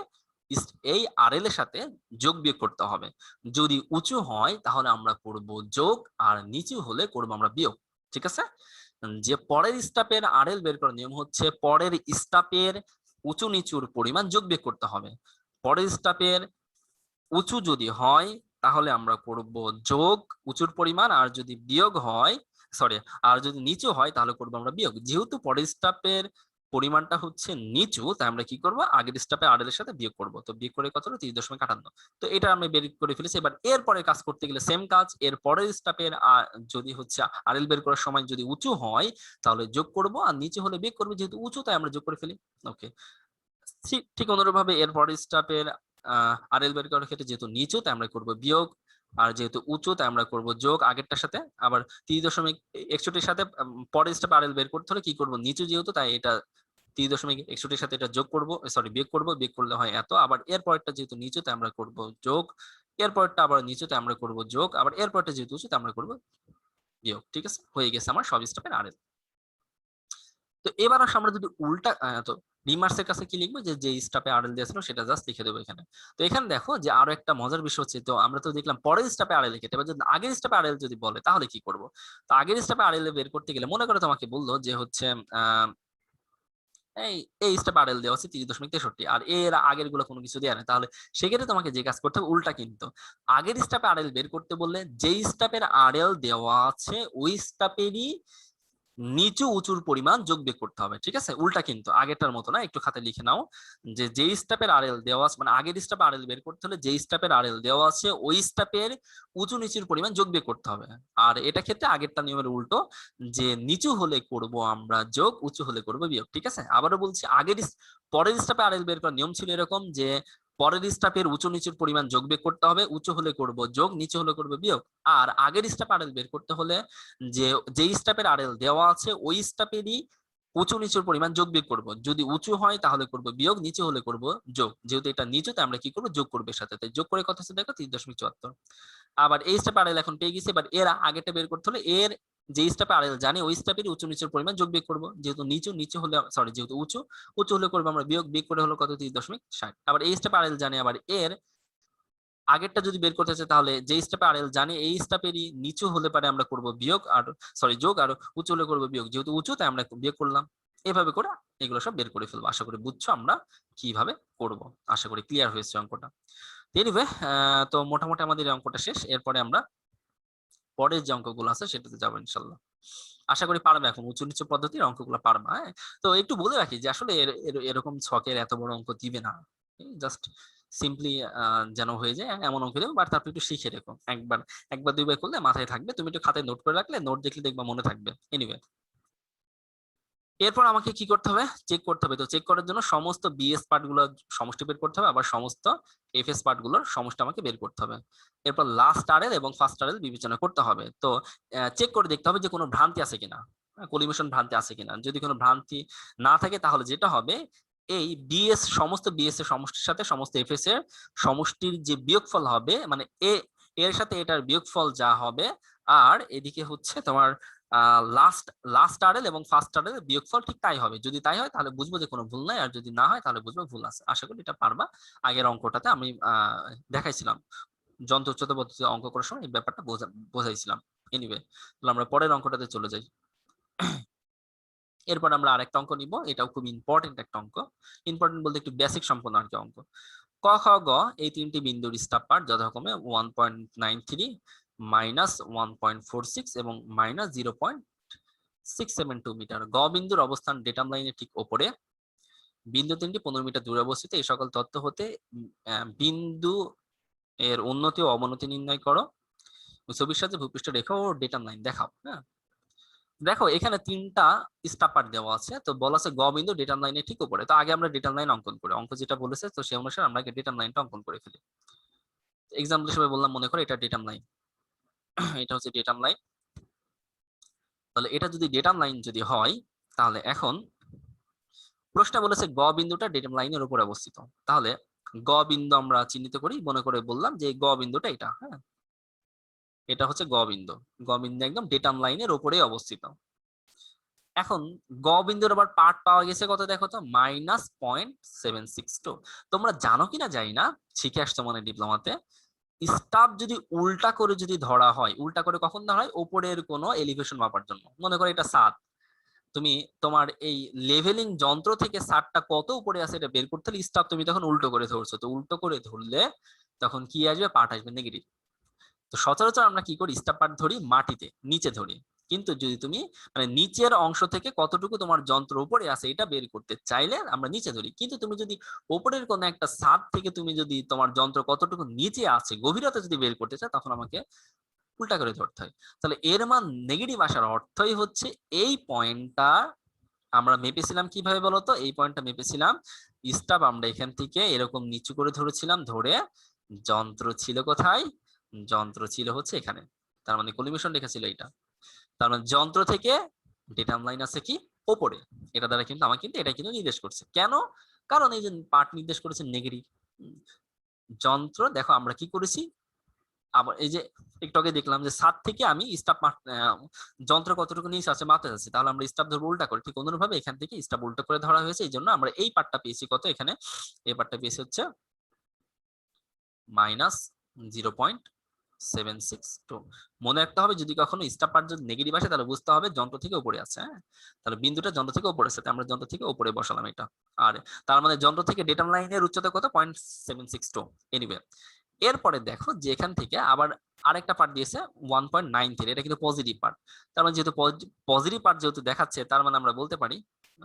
এই আরএল এর সাথে যোগ বিয়োগ করতে হবে। যদি উঁচু হয় তাহলে আমরা করব যোগ, আর নিচু হলে করব আমরা বিয়োগ। ঠিক আছে? যে পরের স্টেপের আরএল বের করার নিয়ম হচ্ছে পরের স্টেপের উঁচু নিচুর পরিমাণ যোগ বিয়োগ করতে হবে। পরের স্টেপের উঁচু যদি হয় তাহলে আমরা করব যোগ উঁচুর পরিমাণ, আর যদি বিয়োগ হয়, সরি, আর যদি নিচু হয় তাহলে করব আমরা বিয়োগ। যেহেতু পরের স্টেপের পরিমাণটা হচ্ছে নিচু, তাই আমরা কি করব, আগের স্টেপে আরএল এর সাথে বিয়োগ করব। তো বিয়োগ করে কত হলো? 30.58। তো এটা আমি বের করে ফেলেছি। এবার এর পরে কাজ করতে গেলে সেম কাজ। এর পরের স্টেপের যদি হচ্ছে আরএল বের করার সময় যদি উঁচু হয় তাহলে যোগ করব, আর নিচু হলে বিয়োগ করব। যেহেতু উঁচু তাই আমরা যোগ করে ফেলি। ওকে, ঠিক অনুরূপভাবে এর পরের স্টেপের আরএল বের করার ক্ষেত্রে যেহেতু নিচু তাই আমরা করব বিয়োগ, আর যেহেতু উঁচু তাই আমরা করব যোগ আগেরটার সাথে। আবার 30.61 সাথে পরের স্টেপ আরএল বের করতে হলে কি করব, নিচু যেহেতু তাই এটা 30.61 সাথে এটা যোগ করব, সরি বিয়োগ করব। বিয়োগ করলে হয় এত। আবার এর পরেরটা যেহেতু নিচু তাই আমরা করব যোগ, এর পরেরটা আবার নিচু তাই আমরা করব যোগ, আবার এর পরেরটা যেহেতু উঁচু তাই আমরা করব বিয়োগ। ঠিক আছে, হয়ে গেছে আমার সব স্টেপের আরএল। তো এবার আসলে আমরা যদি উল্টা তো রিমার্সের কাছে কি লিখবো, যে স্টেপে আরএল দিয়েছিল সেটা জাস্ট লিখে দেবো এখানে। তো এখানে দেখো যে আরো একটা মজার বিষয় হচ্ছে, তো আমরা তো দেখলাম পরের স্টেপে আরএল লিখে, এবার যদি আগের স্টেপে আরএল যদি বলে তাহলে কি করব। তো আগের স্টেপে আরএল বের করতে গেলে মনে করো তোমাকে বললো যে হচ্ছে এই এই স্টেপে আরএল দেওয়া আছে 30.63, আর এর আগের গুলো কোনো কিছু দেওয়া নেই, তাহলে সেক্ষেত্রে তোমাকে যে কাজ করতে হবে উল্টা। কিন্তু আগের স্টেপে আরএল বের করতে বললে যেই স্টেপের আরএল দেওয়া আছে ওই স্টেপেরই নিচু উঁচুর পরিমাণ যোগ বিয়োগ করতে হবে। ঠিক আছে, উল্টা কিন্তু, আগেরটার মতো না। একটু খাতায় লিখে নাও যে যেই স্টেপের আরএল দেওয়া আছে, মানে আগের স্টেপে আরএল বের করতে হলে যেই স্টেপের আরএল দেওয়া আছে ওই স্টেপের উঁচু নিচুর পরিমাণ যোগ বিয়োগ করতে হবে। আর এটা ক্ষেত্রে আগেরটা নিয়মের উল্টো, যে নিচু হলে করব আমরা যোগ, উঁচু হলে করব বিয়োগ। ঠিক আছে, আবারও বলছি, পরের স্টেপে আরএল বের করার নিয়ম ছিল এরকম যে পরের স্টেপের উঁচু নিচুর পরিমাণ যোগ বিয়োগ করতে হবে, উঁচু হলে করব যোগ, নিচু হলে করব বিয়োগ। আর আগের স্টেপ আরএল বের করতে হলে যে যেই স্টেপের আরএল দেওয়া আছে ওই স্টেপেরই উঁচু নিচুর পরিমাণ যোগ বিয়োগ করব। যদি উঁচু হয় তাহলে করব বিয়োগ, নিচু হলে করব যোগ। যেহেতু এটা নিচু তাই আমরা কি করব, যোগ করব এর সাথে। তাই যোগ করে কত হচ্ছে দেখো 30.74। আবার এই স্টেপ আরএল এখন পেয়ে গেছি। এবার এর আগেটা বের করতে হলে এর যে স্টেপে আরএল জানি ওই স্টেপেরই উঁচু নিচুর পরিমাণ যোগ বিয়োগ করব। যেহেতু নিচু হলে, সরি, যেহেতু উঁচু হলে করবো আমরা বিয়োগ, বিয়োগ করে হলো কত 30.60। আবার এই স্টেপে আরএল জানি, আবার এর আগেরটা যদি বের করতে চাই তাহলে যে স্টেপে আরএল জানি এই স্টেপেরই নিচু হলে পারে আমরা করব বিয়োগ, আর সরি যোগ, আর উঁচু হলে করব বিয়োগ। যেহেতু উঁচু তাই আমরা বিয়োগ করলাম। এভাবে করে এগুলো সব বের করে ফেলবো। আশা করি বুঝছো আমরা কিভাবে করব। আশা করি ক্লিয়ার হয়েছে অঙ্কটা। এনিওয়ে, তো মোটামুটি আমাদের এই অঙ্কটা শেষ। এরপরে আমরা পরের যে অঙ্কগুলো আছে সেটাতে যাবো ইনশাল্লাহ। আশা করি পারবে, এখন উঁচু নিচু পদ্ধতির অঙ্কগুলো পারবা। হ্যাঁ, তো একটু বলে রাখি যে আসলে এরকম ছকের এত বড় অঙ্ক দিবে না। জাস্ট সিম্পলি যেন হয়ে যায় এমন অঙ্ক দেবো, বাট তারপর একটু শিখে রেখো। একবার দুইবার করলে মাথায় থাকবে। তুমি একটু খাতায় নোট করে রাখলে, নোট দেখলে দেখবা মনে থাকবে। এনিওয়ে, এরপর আমাকে কি করতে হবে, চেক করতে হবে। তো চেক করার জন্য সমস্ত বিএস পার্ট গুলো সমষ্টি বের করতে হবে, আবার সমস্ত এফএস পার্ট গুলোর সমষ্টি আমাকে বের করতে হবে। এরপর লাস্ট আরএল এবং ফার্স্ট আরএল বিবেচনা করতে হবে। তো চেক করে দেখতে হবে যে কোনো ভ্রান্তি আছে কিনা, কলিমেশন ভ্রান্তি আছে কিনা। যদি কোনো ভ্রান্তি না থাকে তাহলে যেটা হবে, এই বিএস সমস্ত বিএস এর সমষ্টির সাথে সমস্ত এফএস এর সমষ্টির যে বিয়োগফল হবে, মানে এর সাথে এটার বিয়োগফল যা হবে, আর এদিকে হচ্ছে তোমার লাস্ট আরএল এবং ফার্স্ট আরএল এর বিয়োগফল ঠিক তাই হবে। যদি তাই হয় তাহলে বুঝবো যে কোনো ভুল নাই, আর যদি না হয় তাহলে বুঝবো ভুল আছে। আশা করি এটা পারবা। আগের অঙ্কটাতে আমি দেখাইছিলাম, যন্ত্র উচ্চতা পদ্ধতিতে অঙ্ক করার সময় এই ব্যাপারটা বোঝাইছিলাম। এনিওয়ে, তাহলে আমরা পরের অঙ্কটাতে চলে যাই। এরপর আমরা আরেকটা অঙ্ক নিব, এটাও খুব ইম্পর্টেন্ট একটা অঙ্ক। ইম্পর্টেন্ট বলতে একটু বেসিক সম্পন্ন আর কি অঙ্ক। ক খ গ এই তিনটি বিন্দুর স্টাপ পার্ট যথাক্রমে 1.93 -1.46 এবং -0.672 মিটার। গ বিন্দুর অবস্থান ডেটাম লাইনের ঠিক ওপরে, বিন্দু তিনটি 15 মিটার দূরে অবস্থিত। এই সকল তথ্য হতে বিন্দু এর উন্নতি ও অবনতি নির্ণয় করো। ছবির সাথে ভূপৃষ্ঠ রেখা ও ডেটাম লাইন দেখাও। হ্যাঁ, দেখো এখানে তিনটা স্টাপ পার্ট দেওয়া আছে, তো বলা আছে গ বিন্দু ডেটাম লাইনের ঠিক উপরে। তো আগে আমরা ডেটাম লাইন অঙ্কন করি, অঙ্ক যেটা বলেছে তো সেই অনুসারে আমরা ডেটাম লাইনটা অঙ্কন করে ফেলি। এক্সাম্পল হিসেবে বললাম, মনে করো এটা ডেটাম লাইন, এটা হচ্ছে ডেটাম লাইন। তাহলে এটা যদি ডেটাম লাইন যদি হয়, তাহলে এখন প্রশ্ন বলেছে গ বিন্দুটা ডেটাম লাইনের উপরে অবস্থিত। তাহলে গ বিন্দু আমরা চিহ্নিত করি, মনে করে বললাম যে গ বিন্দুটা এটা। হ্যাঁ, এটা হচ্ছে গ বিন্দু। গ বিন্দু একদম ডেটাম লাইনের উপরেই অবস্থিত। এখন গ বিন্দুর আবার পার্ট পাওয়া গেছে কত, দেখো তো -0.762। তোমরা জানো কিনা জানি না, শিখে আসছো মানে ডিপ্লোমাতে, স্টাফ যদি উল্টা করে যদি ধরা হয়, উল্টা করে কখন ধরা হয়, উপরের কোনো এলিভেশন মাপার জন্য। মনে করো এটা ছাদ, তুমি তোমার এই লেভেলিং যন্ত্র থেকে ছাদটা কত উপরে আছে এটা বের করতে হলে স্টাফ তুমি তখন উল্টো করে ধরছো, তো উল্টো করে ধরলে তখন কি আসবে, পার্ট আসবে নেগেটিভ। তো সচরাচর আমরা কি করি, স্টাপ পার্ট ধরি মাটিতে, নিচে ধরি। কিন্তু যদি তুমি মানে নিচের অংশ থেকে কতটুকু তোমার যন্ত্র উপরে আছে এটা বের করতে চাইলে আমরা নিচে ধরি। কিন্তু তুমি যদি উপরের কোনো একটা ছাদ থেকে তুমি যদি তোমার যন্ত্র কতটুকু নিচে আছে গভীরতা যদি বের করতে চাও, তখন আমাকে উল্টা করে ধরতে হয়। তাহলে এর মান নেগেটিভ আসার অর্থই হচ্ছে এই পয়েন্টটা আমরা মেপেছিলাম কিভাবে বলতো, এই পয়েন্টটা মেপেছিলাম স্টাফ আমরা এখান থেকে এরকম নিচু করে ধরেছিলাম, ধরে যন্ত্র ছিল কোথায়, যন্ত্র ছিল হচ্ছে এখানে। তার মানে কলিমিশন রেখা ছিল এটা। তার মানে যন্ত্র থেকে ডেটাম লাইন আছে কি ওপরে। এটা দ্বারা কিন্তু আমাকে কিন্তু এটা কিন্তু নির্দেশ করছে। কেন? কারণ এই যে পার্ট নির্দেশ করেছে নেগেটিভ। যন্ত্র দেখো আমরা কি করেছি, আবার এই যে একটু আগে দেখলাম যে ছাদ থেকে আমি স্টাফ যন্ত্র কতটুকু নিচে আছে মাপতে যাচ্ছি, তাহলে আমরা স্টাফ ধরবো উল্টা করে। ঠিক অনুরূপভাবে এখান থেকে স্টাফ উল্টা করে ধরা হয়েছে, এই জন্য আমরা এই পার্টটা পেয়েছি কত, এখানে এই পার্টটা পেয়েছি হচ্ছে -0.762। মনে রাখতে হবে যদি কখনো স্টাফ পার্ট যদি নেগেটিভ আসে তাহলে বুঝতে হবে যন্ত্র থেকে উপরে আছে। হ্যাঁ, তাহলে বিন্দুটা যন্ত্র থেকে উপরে আছে, আমরা যন্ত্র থেকে উপরে বসালাম এটা। আর তার মানে যন্ত্র থেকে ডেটাম লাইনের উচ্চতা কত, 0.762। এনিওয়ে, এরপরে দেখো যে এখান থেকে আবার আরেকটা পার্ট দিয়েছে 1.93, এটা কিন্তু পজিটিভ পার্ট। তার মানে যেহেতু পজিটিভ পার্ট যেহেতু দেখাচ্ছে, তার মানে আমরা বলতে পারি,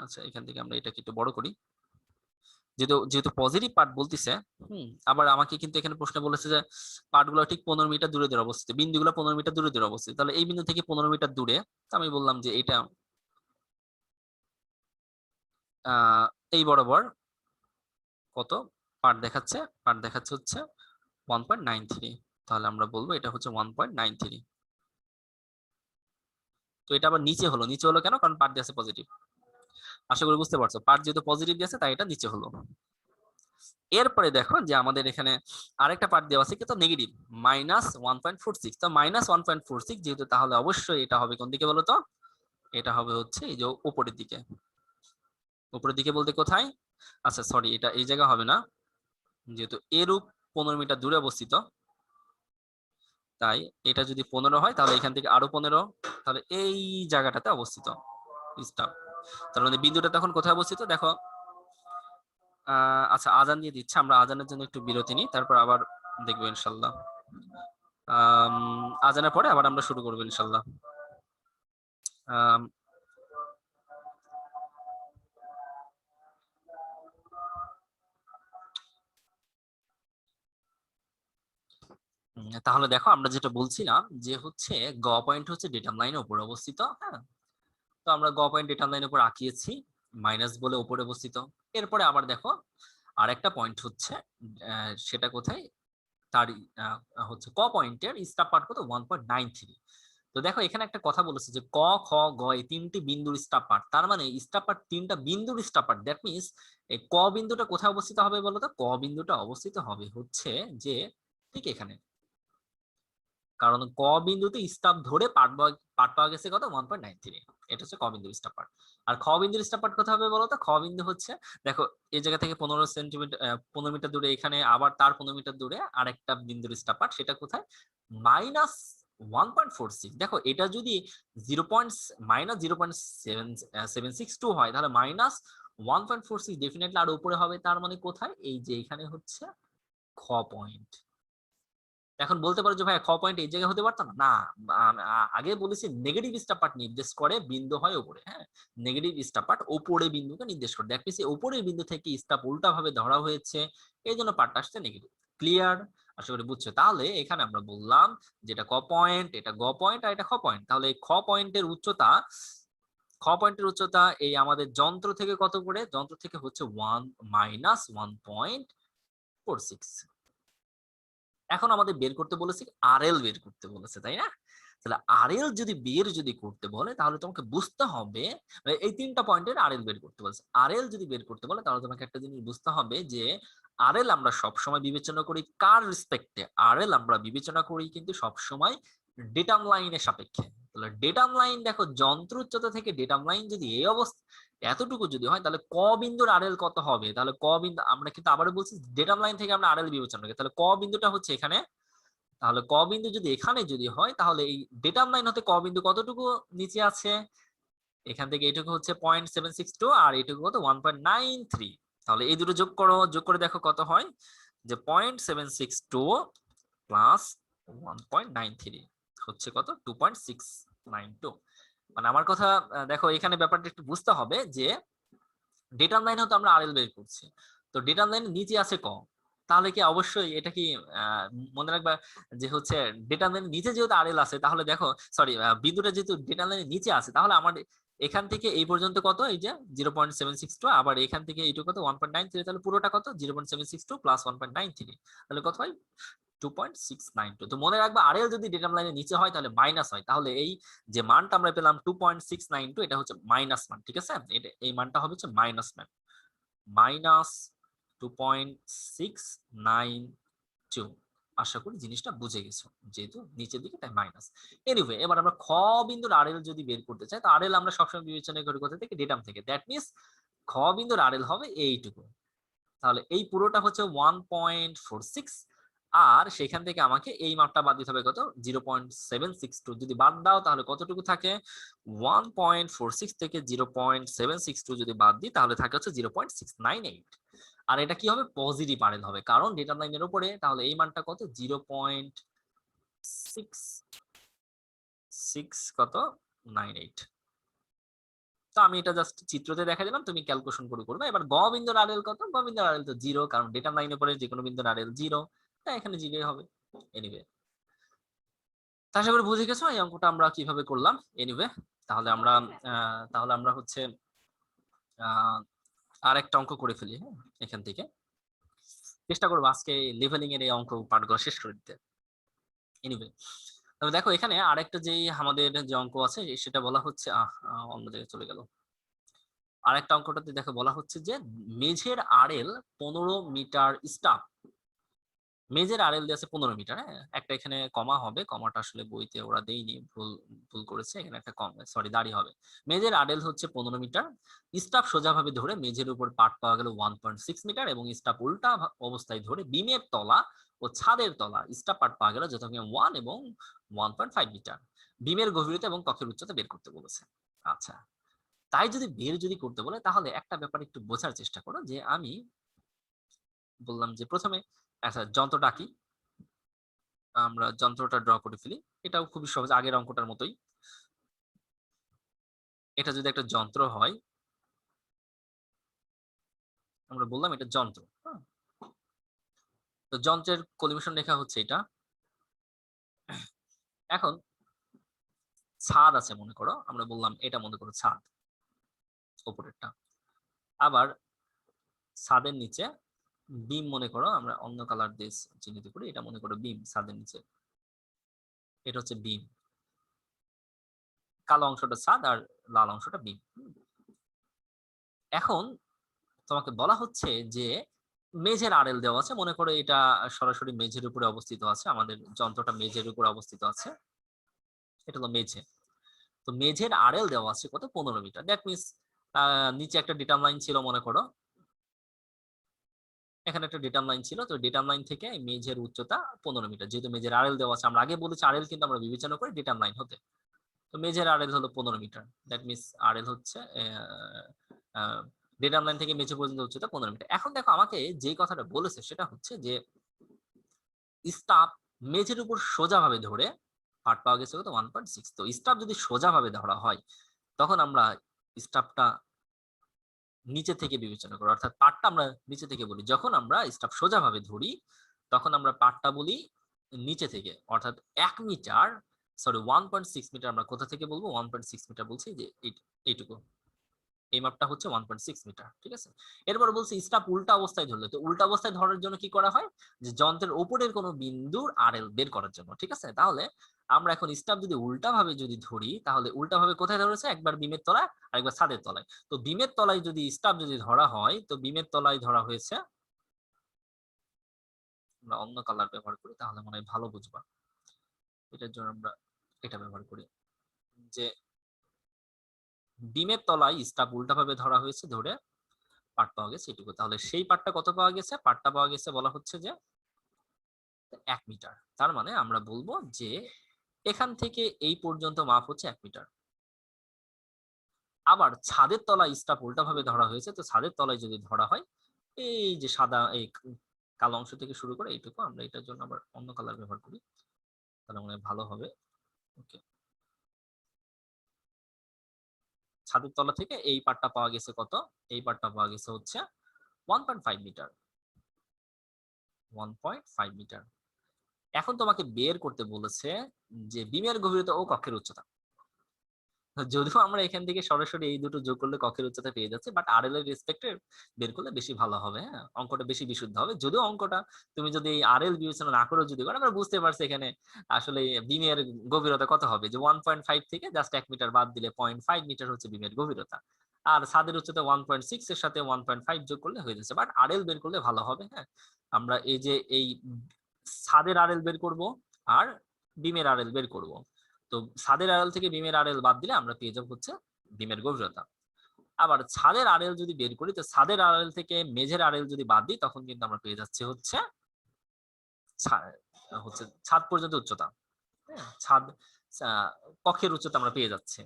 আচ্ছা এখান থেকে আমরা এটাকে একটু বড় করি, যেহেতু যেহেতু পজিটিভ পার্ট বলতেছে। আবার আমাকে কিন্তু এখানে প্রশ্ন বলেছে যে পার্টগুলো ঠিক 15 মিটার দূরে দূরে অবস্থিত, বিন্দুগুলো 15 মিটার দূরে দূরে অবস্থিত। তাহলে এই বিন্দু থেকে 15 মিটার দূরে, আমি বললাম যে এটা এই বরাবর কত পার্ট দেখাচ্ছে, পার্ট দেখাচ্ছে হচ্ছে 1.93। তাহলে আমরা বলবো এটা হচ্ছে 1.93। তো এটা আবার নিচে হলো, নিচে হলো কেন, কারণ পার্ট দিয়েছে পজিটিভ। আশা করি বুঝতে পারছো, পার্ট যেহেতু পজিটিভ দিয়েছে তাই এটা নিচে হলো। এরপরে দেখো যে আমাদের এখানে আরেকটা পার্ট দেওয়া আছে কিন্তু নেগেটিভ, -1.46। তো -1.46 যেহেতু, তাহলে অবশ্যই এটা হবে কোন দিকে বলো তো, এটা হবে হচ্ছে এই যে উপরের দিকে। উপরের দিকে বলতে কোথায়, আচ্ছা সরি, এটা এই জায়গা হবে না, যেহেতু এরূপ 15 মিটার দূরে অবস্থিত, তাই এটা যদি 15 হয় তাহলে এখান থেকে আরো 15, তাহলে এই জায়গাটাতে অবস্থিত স্টাফ। তার মানে বিন্দুটা তখন কোথায় অবস্থিত দেখো। আচ্ছা আজান দিয়ে দিচ্ছে, আমরা আজানের জন্য একটু বিরতি নিই, তারপর আবার দেখবো ইনশাল্লাহ। আজানের পরে আবার আমরা শুরু করবো ইনশাল্লাহ। তাহলে দেখো আমরা যেটা বলছিলাম যে হচ্ছে গ পয়েন্ট হচ্ছে ডেটাম লাইনের উপরে অবস্থিত। হ্যাঁ, তো আমরা গ পয়েন্ট ডেটাম লাইনের উপর আঁকিয়েছি, মাইনাস বলে উপরে অবস্থিত। এরপরে আবার দেখো আরেকটা পয়েন্ট হচ্ছে, সেটা কোথায়, তার হচ্ছে ক পয়েন্টের স্টাপ পার্ট কত, 1.93। তো দেখো এখানে একটা কথা বলেছে যে ক খ গ এই তিনটি বিন্দুর স্টাপ পার্ট, তার মানে স্টাপ পার্ট তিনটা বিন্দুর স্টাপ পার্ট। দ্যাট মিনস এই ক বিন্দুটা কোথায় অবস্থিত হবে বলো তো? ক বিন্দুটা অবস্থিত হবে হচ্ছে যে ঠিক এখানে, কারণ ক বিন্দুতে স্টাপ ধরে পার্ট পাওয়া গেছে কত 1.93। এটা হচ্ছে ক বিন্দুর স্টাপ পার্ট। আর খ বিন্দুর স্টাপ পার্ট কোথায় হবে বলো তো? খ বিন্দু হচ্ছে দেখো এই জায়গা থেকে 15 সেন্টিমিটার 15 মিটার দূরে, এখানে আবার তার 15 মিটার দূরে আরেকটা বিন্দুর স্টাপ পার্ট, সেটা কোথায়? -1.46। দেখো এটা যদি 0.-0.762 হয় তাহলে -1.46 ডেফিনেটলি আর উপরে হবে। তার মানে কোথায়? এই যে এখানে হচ্ছে খ পয়েন্ট। এখন বলতে পারো যে ভাই খ পয়েন্ট এই জায়গায় হতে পারতো না? না, আগে বলেছি নেগেটিভ স্টার পার্ট নির্দেশ করে বিন্দু হয় উপরে। হ্যাঁ, নেগেটিভ স্টার পার্ট উপরে বিন্দুকে নির্দেশ করে। দেখ পিছে উপরের বিন্দু থেকে স্টার উল্টা ভাবে ধরা হয়েছে, এই জন্য পার্টটা আসছে নেগেটিভ। ক্লিয়ার? আশা করি বুঝছো। তাহলে এখানে আমরা বললাম যেটা ক পয়েন্ট, এটা গ পয়েন্ট, আর এটা খ পয়েন্ট। তাহলে এই খ পয়েন্টের উচ্চতা এই আমাদের যন্ত্র থেকে কত করে? যন্ত্র থেকে হচ্ছে -1.46। এখন আমাদের বের করতে বলেছে আরএল বের করতে বলেছে, তাই না? তাহলে আরএল যদি করতে বলে তাহলে তোমাকে বুঝতে হবে, এই তিনটা পয়েন্টের আরএল বের করতে বলেছে। আরএল যদি বের করতে বলে তাহলে তোমাকে একটা জিনিস বুঝতে হবে যে আরএল আমরা সব সময় বিবেচনা করি কার রেসপেক্টে? আরএল আমরা বিবেচনা করি কিন্তু সব সময় ডেটাম লাইনের সাপেক্ষে। তাহলে ডেটাম লাইন দেখো, যন্ত্র উচ্চতা থেকে ডেটাম লাইন যদি এই অবস্থা এতটুকু যদি হয় তাহলে ক বিন্দুর আরএল কত হবে? তাহলে ক বিন্দু আমরা কিন্তু আবারও বলছি ডেটাম লাইন থেকে আমরা আরএল বিবেচনা করি। তাহলে ক বিন্দুটা হচ্ছে এখানে। তাহলে ক বিন্দু যদি এখানে যদি হয় তাহলে এই ডেটাম লাইন হতে ক বিন্দু কতটুকু নিচে আছে? এখান থেকে এইটুকু হচ্ছে 0.762 আর এইটুকু কত 1.93। তাহলে এই দুটো যোগ করে দেখো কত হয়, যে 0.762 প্লাস 1.93 হচ্ছে কত 2.692। মানে আমার কথা দেখো, এখানে ব্যাপারটা একটু বুঝতে হবে যে ডেটাম লাইন হতে আমরা আরএল বের করছি, তো ডেটাম লাইনের নিচে আছে ক, তাহলে কি অবশ্যই এটা কি আহ, মনে রাখবা যে হচ্ছে ডেটাম লাইনের নিচে যেহেতু আরএল আছে, তাহলে দেখো সরি বিন্দুটা যেহেতু ডেটাম লাইনের নিচে আছে তাহলে আমার এখান থেকে এই পর্যন্ত কত? এই যে 0.762, আবার এখান থেকে এইটুকু কত 1.93, তাহলে পুরোটা কত 0.762 প্লাস 1.93, তাহলে কত হয় 2.692। তো মনে রাখবা আরএল যদি ডেটাম লাইনের নিচে হয় তাহলে মাইনাস হয়, তাহলে এই যে মানটা আমরা পেলাম 2.692 এটা হচ্ছে মাইনাস মান। ঠিক আছে, এটা এই মানটা হবে হচ্ছে মাইনাস মান, -2.692। আশা করি জিনিসটা বুঝে গেছো, যেহেতু নিচের দিকে তাই মাইনাস। এনিওয়ে, এবার আমরা খ বিন্দুর আরএল যদি বের করতে চাই তো আরএল আমরা সবসময় বিবেচনা করি কোথা থেকে? ডেটাম থেকে। দ্যাট মিনস খ বিন্দুর আরএল হবে এইটুকু। তাহলে এই পুরোটা হচ্ছে 1.46, আর সেখান থেকে আমাকে এই মাপটা বাদ দিতে হবে কত 0.762। যদি বাদ দাও তাহলে কতটুকু থাকে? 1.46 থেকে 0.762 যদি বাদ দিই তাহলে থাকে হচ্ছে 0.698। আর এটা কি হবে? পজিটিভ আরএল হবে, কারণ ডেটা লাইনের উপরে। তাহলে এই মানটা কত 0.66 কত 98। তো আমি এটা জাস্ট চিত্রতে দেখা দিলাম, তুমি ক্যালকুলেশন করে করবে। এবার গ বিন্দুর আরএল কত? গ বিন্দুর আরএল তো জিরো, কারণ ডেটা লাইনের পরে যে কোনো বিন্দুর আরএল জিরো, তাই এখানে জিরোই হবে। এনিওয়ে, আশা করি বুঝে গেছো এই অঙ্কটা আমরা কিভাবে করলাম। এনিওয়ে, তাহলে আমরা হচ্ছে আর একটা অঙ্ক করে ফেলি। হ্যাঁ, এখান থেকে চেষ্টা করবো আজকে লেভেলিং এর এই অঙ্ক পাঠগুলো শেষ করে দিতে। এনিওয়ে, তবে দেখো এখানে আরেকটা যে আমাদের যে অঙ্ক আছে সেটা বলা হচ্ছে অন্য জায়গায় চলে গেল। আরেকটা অঙ্কটাতে দেখো বলা হচ্ছে যে মেঝের আরএল 15 মিটার স্টাফ। মেঝের আরএল দিয়ে আছে 15 মিটার। হ্যাঁ, একটা এখানে কমা হবে, কমাটা আসলে বইতে ওরা দেয়নি, ভুল ভুল করেছে, এখানে একটা কম সরি দাঁড়ি হবে। মেঝের আরএল হচ্ছে 15 মিটার। স্টাফ সোজাভাবে ধরে মেঝের উপর পাট পাওয়া গেল 1.6 মিটার, এবং স্টাফ উল্টা অবস্থায় ধরে বিমের তলা ও ছাদের তলা স্টাফ পাট পাওয়া গেল যথাক্রমে 1 এবং 1.5 মিটার। বিমের গভীরতা এবং কক্ষের উচ্চতা বের করতে বলেছে। আচ্ছা, তাই যদি বের করতে বলে তাহলে একটা ব্যাপার একটু বোঝার চেষ্টা করো, যে আমি বললাম যে প্রথমে আচ্ছা যন্ত্রটা কি, আমরা যন্ত্রটা ড্র করে ফেলি। এটাও খুবই সহজ, আগের অঙ্কটার মতোই। এটা যদি একটা যন্ত্র হয়, আমরা বললাম এটা যন্ত্র। হ্যাঁ, তো যন্ত্রের কলিমিশন রেখা হচ্ছে এটা। এখন ছাদ আছে মনে করো, আমরা বললাম এটা মনে করো ছাদ, উপরেরটা। আবার ছাদের নিচে বিম মনে করো, আমরা অন্য কালার দিয়ে চিহ্নিত করি, এটা মনে করো বিম ছাদের নিচে, এটা হচ্ছে বিম। কালো অংশটা ছাদ আর লাল অংশটা বিম। এখন তোমাকে বলা হচ্ছে যে মেঝের আড়েল দেওয়া আছে, মনে করো এটা সরাসরি মেঝের উপরে অবস্থিত আছে, আমাদের যন্ত্রটা মেঝের উপরে অবস্থিত আছে, এটা হলো মেঝে। তো মেঝের আড়েল দেওয়া আছে কত, 15 মিটার। দ্যাট মিনস নিচে একটা ডিটাম লাইন ছিল, মনে করো এখানে একটা ডিটাম লাইন ছিল, তো ডিটাম লাইন থেকে মেঝের উচ্চতা 15 মিটার। যেহেতু মেঝের আড়েল দেওয়া আছে, আমরা আগে বলেছি আড়েল কিন্তু আমরা বিবেচনা করি ডিটাম লাইন হতে, তো মেঝের আড়েল হলো 15 মিটার। দ্যাট মিনস আড়েল হচ্ছে ডিটাম লাইন থেকে মেঝে পর্যন্ত উচ্চতা 15 মিটার। এখন দেখো আমাকে যে কথাটা বলেছে সেটা হচ্ছে যে স্টাফ মেঝের উপর সোজাভাবে ধরে পাট পাওয়া গেছে কত, 1.6। তো স্টাফ যদি সোজাভাবে ধরা হয় তখন আমরা স্টাফটা নিচে থেকে বিবেচনা করি, অর্থাৎ পাটটা আমরা নিচে থেকে বলি। যখন আমরা স্টাফ সোজাভাবে ধরি তখন আমরা পাটটা বলি নিচে থেকে, অর্থাৎ 1 মিটার, সরি 1.6 মিটার আমরা কোথা থেকে বলবো, 1.6 মিটার বলছি যে এইটুকু, এই মাপটা হচ্ছে 1.6 মিটার। ঠিক আছে, এরপর বলছি স্টাফ উল্টা অবস্থায় ধরলে, তো উল্টা অবস্থায় ধরার জন্য কি করা হয়, যে যন্ত্রের উপরের কোনো বিন্দুর আরএল বের করার জন্য। ঠিক আছে, তাহলে আমরা এখন স্টাফ যদি উল্টা ভাবে যদি ধরি, তাহলে উল্টা ভাবে কোথায় ধরেছে, একবার বিমের তলায় আর একবার ছাদের তলায়। তো বিমের তলায় যদি স্টাফ যদি ধরা হয়, তো বিমের তলায় ধরা হয়েছে, আমরা অন্য কালার ব্যবহার করি তাহলে মনে হয় ভালো বুঝবা, এটার জন্য আমরা এটা ব্যবহার করি, যে বিমের তলায় স্টাফ উল্টা ভাবে ধরা হয়েছে, ধরে পাট পাওয়া গেছে এটুকু। তাহলে সেই পাটটা কত পাওয়া গেছে, পাটটা পাওয়া গেছে বলা হচ্ছে যে 1 মিটার। তার মানে আমরা বলবো যে এখান থেকে এই পর্যন্ত মাপ হচ্ছে 1 মিটার। আবার ছাদের তলায় স্টাফ উল্টা ভাবে ধরা হয়েছে, তো ছাদের তলায় যদি ধরা হয়, এই যে সাদা এই কালো অংশ থেকে শুরু করে এইটুকু, আমরা এটার জন্য আবার অন্য কালার ব্যবহার করি তাহলে মনে হয় ভালো হবে। ওকে, ছাদের তলা থেকে এই পাটটা পাওয়া গেছে কত, এই পাটটা পাওয়া গেছে হচ্ছে 1.5 মিটার, 1.5 মিটার। এখন তোমাকে বের করতে বলেছে যে বিমের গভীরতা ও কক্ষের উচ্চতা। যদিও আমরা এখান থেকে সরাসরি এই দুটো যোগ করলে কক্ষের উচ্চতা পেয়ে যাচ্ছে, বাট আরএল এর রেসপেক্টে বের করলে বেশি ভালো হবে। হ্যাঁ, অঙ্কটা বেশি বিশুদ্ধ হবে। যদিও অঙ্কটা তুমি যদি আরএল বিবেচনা না করেও যদি করো, আমরা বুঝতে পারছি এখানে আসলে বিমের গভীরতা কত হবে, যে 1.5 থেকে জাস্ট 1 মিটার বাদ দিলে 0.5 মিটার হচ্ছে বিমের গভীরতা, আর ছাদের উচ্চতা 1.6 এর সাথে 1.5 যোগ করলে হয়ে যাচ্ছে। বাট আরএল বের করলে ভালো হবে। হ্যাঁ, আমরা এই যে এই ছাদের আরএল বের করব আর বিমের আরএল বের করব। তো ছাদের আড়াল থেকে বিমের আড়াল বাদ দিলে আমরা পেয়ে যাবো হচ্ছে বিমের গভীরতা। আবার ছাদের আড়াল যদি বের করি, তো ছাদের আড়াল থেকে মেঝের আড়াল যদি বাদ দিই, তখন কিন্তু আমরা পেয়ে যাচ্ছি হচ্ছে ছাদ পর্যন্ত উচ্চতা। ছাদ কক্ষের উচ্চতা আমরা পেয়ে যাচ্ছি।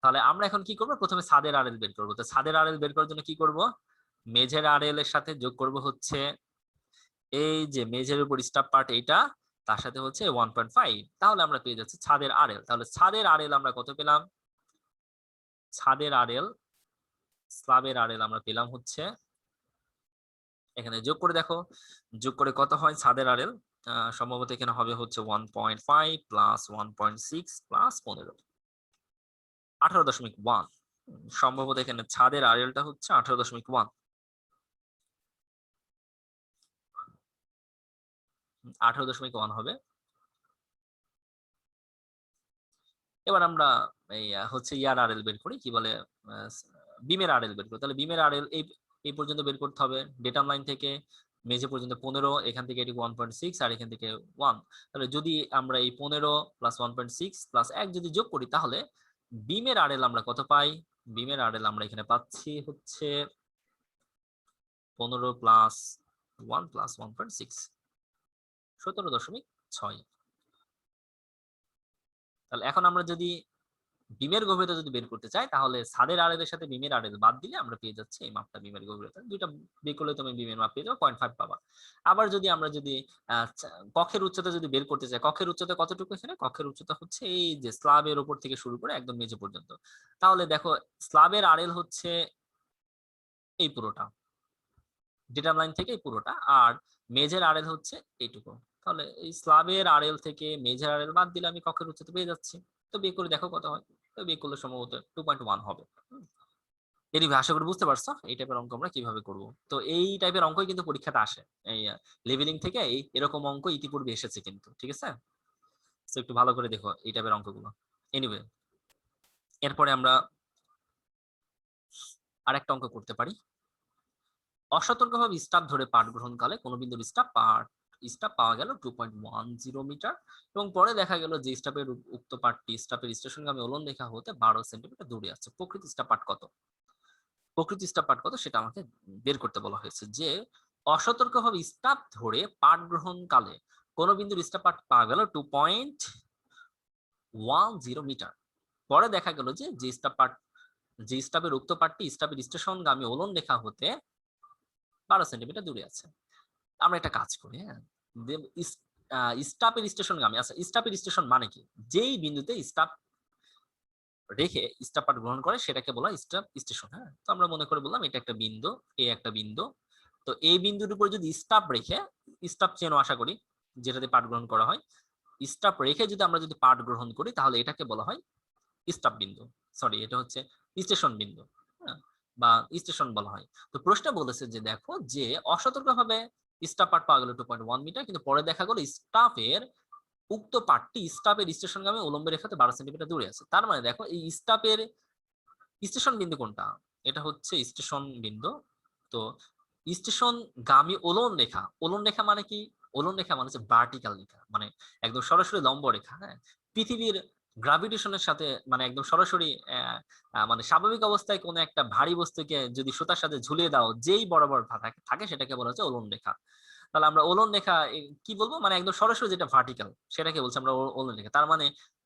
তাহলে আমরা এখন কি করব, প্রথমে ছাদের আড়াল বের করব। তো ছাদের আড়াল বের করার জন্য কি করব, মেঝের আড়ালের সাথে যোগ করব হচ্ছে এই যে মেঝের উপর স্টাফ পার্ট এইটা, তার সাথে হচ্ছে 1.5, তাহলে আমরা পেয়ে যাচ্ছি ছাদের আড়েল। তাহলে ছাদের আড়েল আমরা কত পেলাম, ছাদের আড়েল স্ল্যাবের আড়েল আমরা পেলাম হচ্ছে, এখানে যোগ করে দেখো, যোগ করে কত হয় ছাদের আড়েল, সম্ভবত এখানে হবে হচ্ছে 1.5 প্লাস 1.6 প্লাস 15, 18.1। সম্ভবত এখানে ছাদের আড়েলটা হচ্ছে 18.1, 18.1 হবে। এবার আমরা এই হচ্ছে ইয়ার আরএল বের করি, কি বলে বিমের আরএল বের করি। তাহলে বিমের আরএল এই পর্যন্ত বের করতে হবে, ডেটাম লাইন থেকে মেঝে পর্যন্ত 15, এখান থেকে এটি 1.6 আর এখান থেকে 1। তাহলে যদি আমরা এই 15 প্লাস 1.6 প্লাস 1 যদি যোগ করি, তাহলে বিমের আরএল আমরা কত পাই, বিমের আরএল আমরা এখানে পাচ্ছি হচ্ছে 15 প্লাস 1 প্লাস 1.6, 17.6। তাহলে এখন আমরা যদি বিমের গভীরতা যদি বের করতে চাই, তাহলে ছাদের আড়েলের সাথে বিমের আড়েল বাদ দিলে আমরা পেয়ে যাচ্ছি এই মাপটা বিমের গভীরতা। দুইটা বের করলে তুমি বিমের মাপ পেয়ে যাবে, 0.5 পাবা। আবার যদি আমরা যদি কক্ষের উচ্চতা যদি বের করতে চাই, কক্ষের উচ্চতা কতটুকু, এখানে কক্ষের উচ্চতা হচ্ছে এই যে স্ল্যাবের উপর থেকে শুরু করে একদম মেঝে পর্যন্ত। তাহলে দেখো স্ল্যাবের আড়েল হচ্ছে এই পুরোটা, ডেটাম লাইন থেকে এই পুরোটা, আর মেঝের আড়েল হচ্ছে এইটুকু। তাহলে এই স্ল্যাবের আড়েল থেকে মেঝের আড়েল বাদ দিলে আমি কক্ষের উচ্চতা পেয়ে যাচ্ছি। তো বিয়ে করে দেখো কত হয়, তো বিয়ে করলে সম্ভবত 2.1 হবে। এনিওয়ে, আশা করি বুঝতে পারছো এই টাইপের অঙ্ক আমরা কিভাবে করব। তো এই টাইপের অঙ্কই কিন্তু পরীক্ষাতে আসে, এই লেভেলিং থেকে এরকম অঙ্ক ইতিপূর্বে এসেছে কিন্তু। ঠিক আছে, তো একটু ভালো করে দেখো এই টাইপের অঙ্কগুলো। এনিওয়ে, এরপরে আমরা আরেকটা অঙ্ক করতে পারি। অসতর্কভাবে স্টাফ ধরে পাঠ গ্রহণকালে কোন বিন্দুর স্টাফ পাওয়া গেল 2.10 মিটার এবং পরে দেখা গেল যে স্টাফের উক্ত পাঠটি স্টাফের স্টেশনগামী উলম্ব রেখা হতে 12 সেন্টিমিটার দূরে আছে। প্রকৃত স্টাফ পাঠ কত? প্রকৃত স্টাফ পাঠ কত সেটা আমাকে বের করতে বলা হয়েছে। যে অসতর্কভাবে স্টাফ ধরে পাঠ গ্রহণকালে কোন বিন্দুর স্টাফ পাঠ পাওয়া গেল 2.10 মিটার। পরে দেখা গেল যে যে স্টাফের উক্ত পাঠটি স্টাফের স্টেশনগামী উলম্ব রেখা হতে 12 সেন্টিমিটার দূরে আছে। আমরা একটা কাজ করি, হ্যাঁ, স্টাফের স্টেশনগামী। আচ্ছা, স্টাফের স্টেশন মানে কি? যেই বিন্দুতে স্টাফ রেখে স্টাফ পাঠ গ্রহণ করে সেটাকে বলা স্টাফ স্টেশন। হ্যাঁ, তো আমরা মনে করে বললাম এটা একটা বিন্দু, একটা বিন্দু। তো এই বিন্দুর উপর যদি স্টাফ রেখে, স্টাফ চেনো আশা করি, যেটাতে পাঠ গ্রহণ করা হয়, স্টাফ রেখে যদি আমরা পাঠ গ্রহণ করি তাহলে এটাকে বলা হয় স্টাফ বিন্দু। সরি, এটা হচ্ছে স্টেশন বিন্দু, হ্যাঁ, বা স্টেশন বলা হয়। তো প্রশ্ন বলেছে যে দেখো যে অসতর্কভাবে স্টাফ পাঠ পাওয়া গেল 2.1 মিটার, কিন্তু পরে দেখা গেল স্টাফের উক্ত পাঠটি স্টাফের স্টেশনগামী উলম্ব রেখাতে 12 সেন্টিমিটার দূরে আছে। তার মানে দেখো এই স্টাফের স্টেশন বিন্দু কোনটা? এটা হচ্ছে স্টেশন বিন্দু। তো স্টেশন গামী উলম্ব রেখা, উলম্ব রেখা মানে কি? উলম্ব রেখা মানে হচ্ছে ভার্টিক্যাল রেখা, মানে একদম সরাসরি লম্ব রেখা। হ্যাঁ, পৃথিবীর গ্রাভিটেশনের সাথে মানে একদম সরাসরি মানে স্বাভাবিক অবস্থায় কোনো একটা ভারী বস্তুকে যদি সুতার সাথে ঝুলিয়ে দাও, যেই বরাবর থাকে সেটাকে বলা হচ্ছে উলম্ব রেখা। তাহলে আমরা উলম্ব রেখা কি বলবো? মানে একদম সরাসরি যেটা ভার্টিক্যাল সেটাকে বলছি আমরা উলম্ব রেখা। তার মানে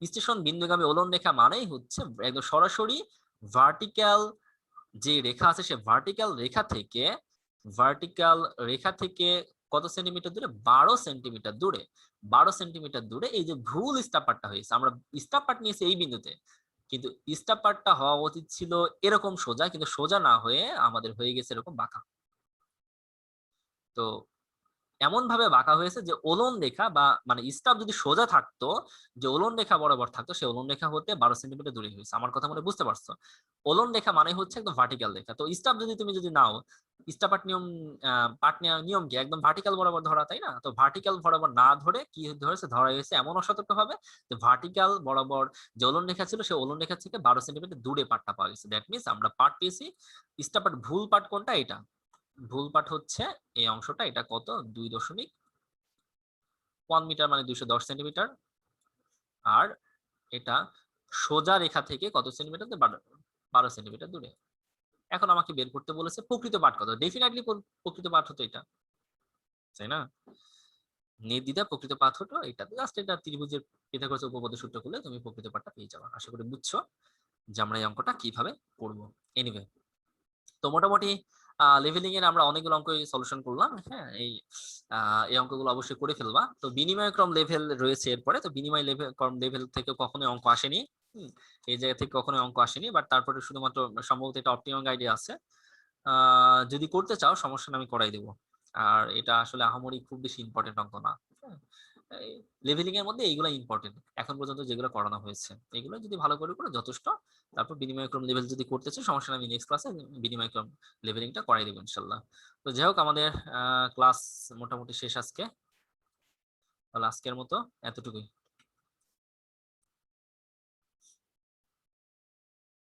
স্টেশন বিন্দুগামী উলম্ব রেখা মানেই হচ্ছে একদম সরাসরি ভার্টিক্যাল যে রেখা আছে, সে ভার্টিক্যাল রেখা থেকে কত সেন্টিমিটার দূরে? 12 সেন্টিমিটার দূরে। 12 সেন্টিমিটার দূরে এই যে ভুল স্টাফ পাঠটা হয়েছে। আমরা স্টাফ পাঠ নিয়েছি এই বিন্দুতে, কিন্তু স্টাফ পাঠটা হওয়া উচিত ছিল এরকম সোজা, কিন্তু সোজা না হয়ে আমাদের হয়ে গেছে এরকম বাঁকা। তো এমন ভাবে বাঁকা হয়েছে যে উলম্ব রেখা বা মানে স্টাফ যদি সোজা থাকতো, যে উলম্ব রেখা বরাবর থাকতো, সেই উলম্ব রেখা হতে 12 সেন্টিমিটার দূরে হয়েছে। আমার কথা মনে বুঝতে পারছো? উলম্ব রেখা মানে হচ্ছে একদম ভার্টিক্যাল রেখা। তো স্টাফ যদি নাও, স্টাফ পাঠ নিয়ম, পাঠ নেওয়ার নিয়ম কি? একদম ভার্টিক্যাল বরাবর ধরা, তাই না? তো ভার্টিক্যাল বরাবর না ধরে কি ধরা হয়েছে এমন অসতর্ক ভাবে যে ভার্টিক্যাল বরাবর যে উলম্ব রেখা ছিল সেই উলম্ব রেখা থেকে 12 সেন্টিমিটার দূরে পাঠটা পাওয়া গেছে। দ্যাট মিনস আমরা পাঠ পেয়েছি স্টাফ পাঠ। ভুল পাঠ কোনটা? এটা ভুল পাঠ হচ্ছে এই অংশটা। এটা কত? 2.1 মিটার মানে 210 সেন্টিমিটার। আর এটা সোজা রেখা থেকে কত সেন্টিমিটার? 12 সেন্টিমিটার দূরে। এখন আমাকে বের করতে বলেছে প্রকৃত পাঠ কত। ডেফিনেটলি প্রকৃত পাঠ হতো এটা, তাই না? নির্দ্বিধায় প্রকৃত পাঠ হতো এটা। জাস্ট এটা ত্রিভুজের পিথাগোরাসের উপপাদ্য সূত্র করলে তুমি প্রকৃত পাঠটা পেয়ে যাবে। আশা করি বুঝছো যে আমরা এই অঙ্কটা কিভাবে করব। এনিওয়ে, তো মোটামুটি লেভেলিং এর আমরা অনেকগুলো অঙ্ক সলিউশন করলাম। হ্যাঁ, এই অঙ্কগুলো অবশ্যই করে ফেলবা। তো বিনিময়ক্রম লেভেল রয়েছে এরপরে। তো ক্রম লেভেল থেকে কখনোই অঙ্ক আসেনি, এই জায়গা থেকে কখনোই অঙ্ক আসেনি, বাট তারপরে শুধুমাত্র সম্ভবত এটা অপটিমাম গাইডে আছে। যদি করতে চাও সমস্যা না, আমি করাই দেবো। আর এটা আসলে আহামরি খুব বেশি ইম্পর্টেন্ট অঙ্ক না। লেভেলিং এর মধ্যে এইগুলো ইম্পর্টেন্ট এখন পর্যন্ত যেগুলো করানো হয়েছে, এগুলো যদি ভালো করে করো যথেষ্ট। তারপর বিনিময়ক্রম লেভেল যদি করতে চাও সমস্যা নেই, আমি নেক্সট ক্লাসে বিনিময়ক্রম লেভেলিংটা করাই দেবো ইনশাল্লাহ। তো যাই হোক, আমাদের ক্লাস মোটামুটি শেষ আজকে। তাহলে আজকের মতো এতটুকুই।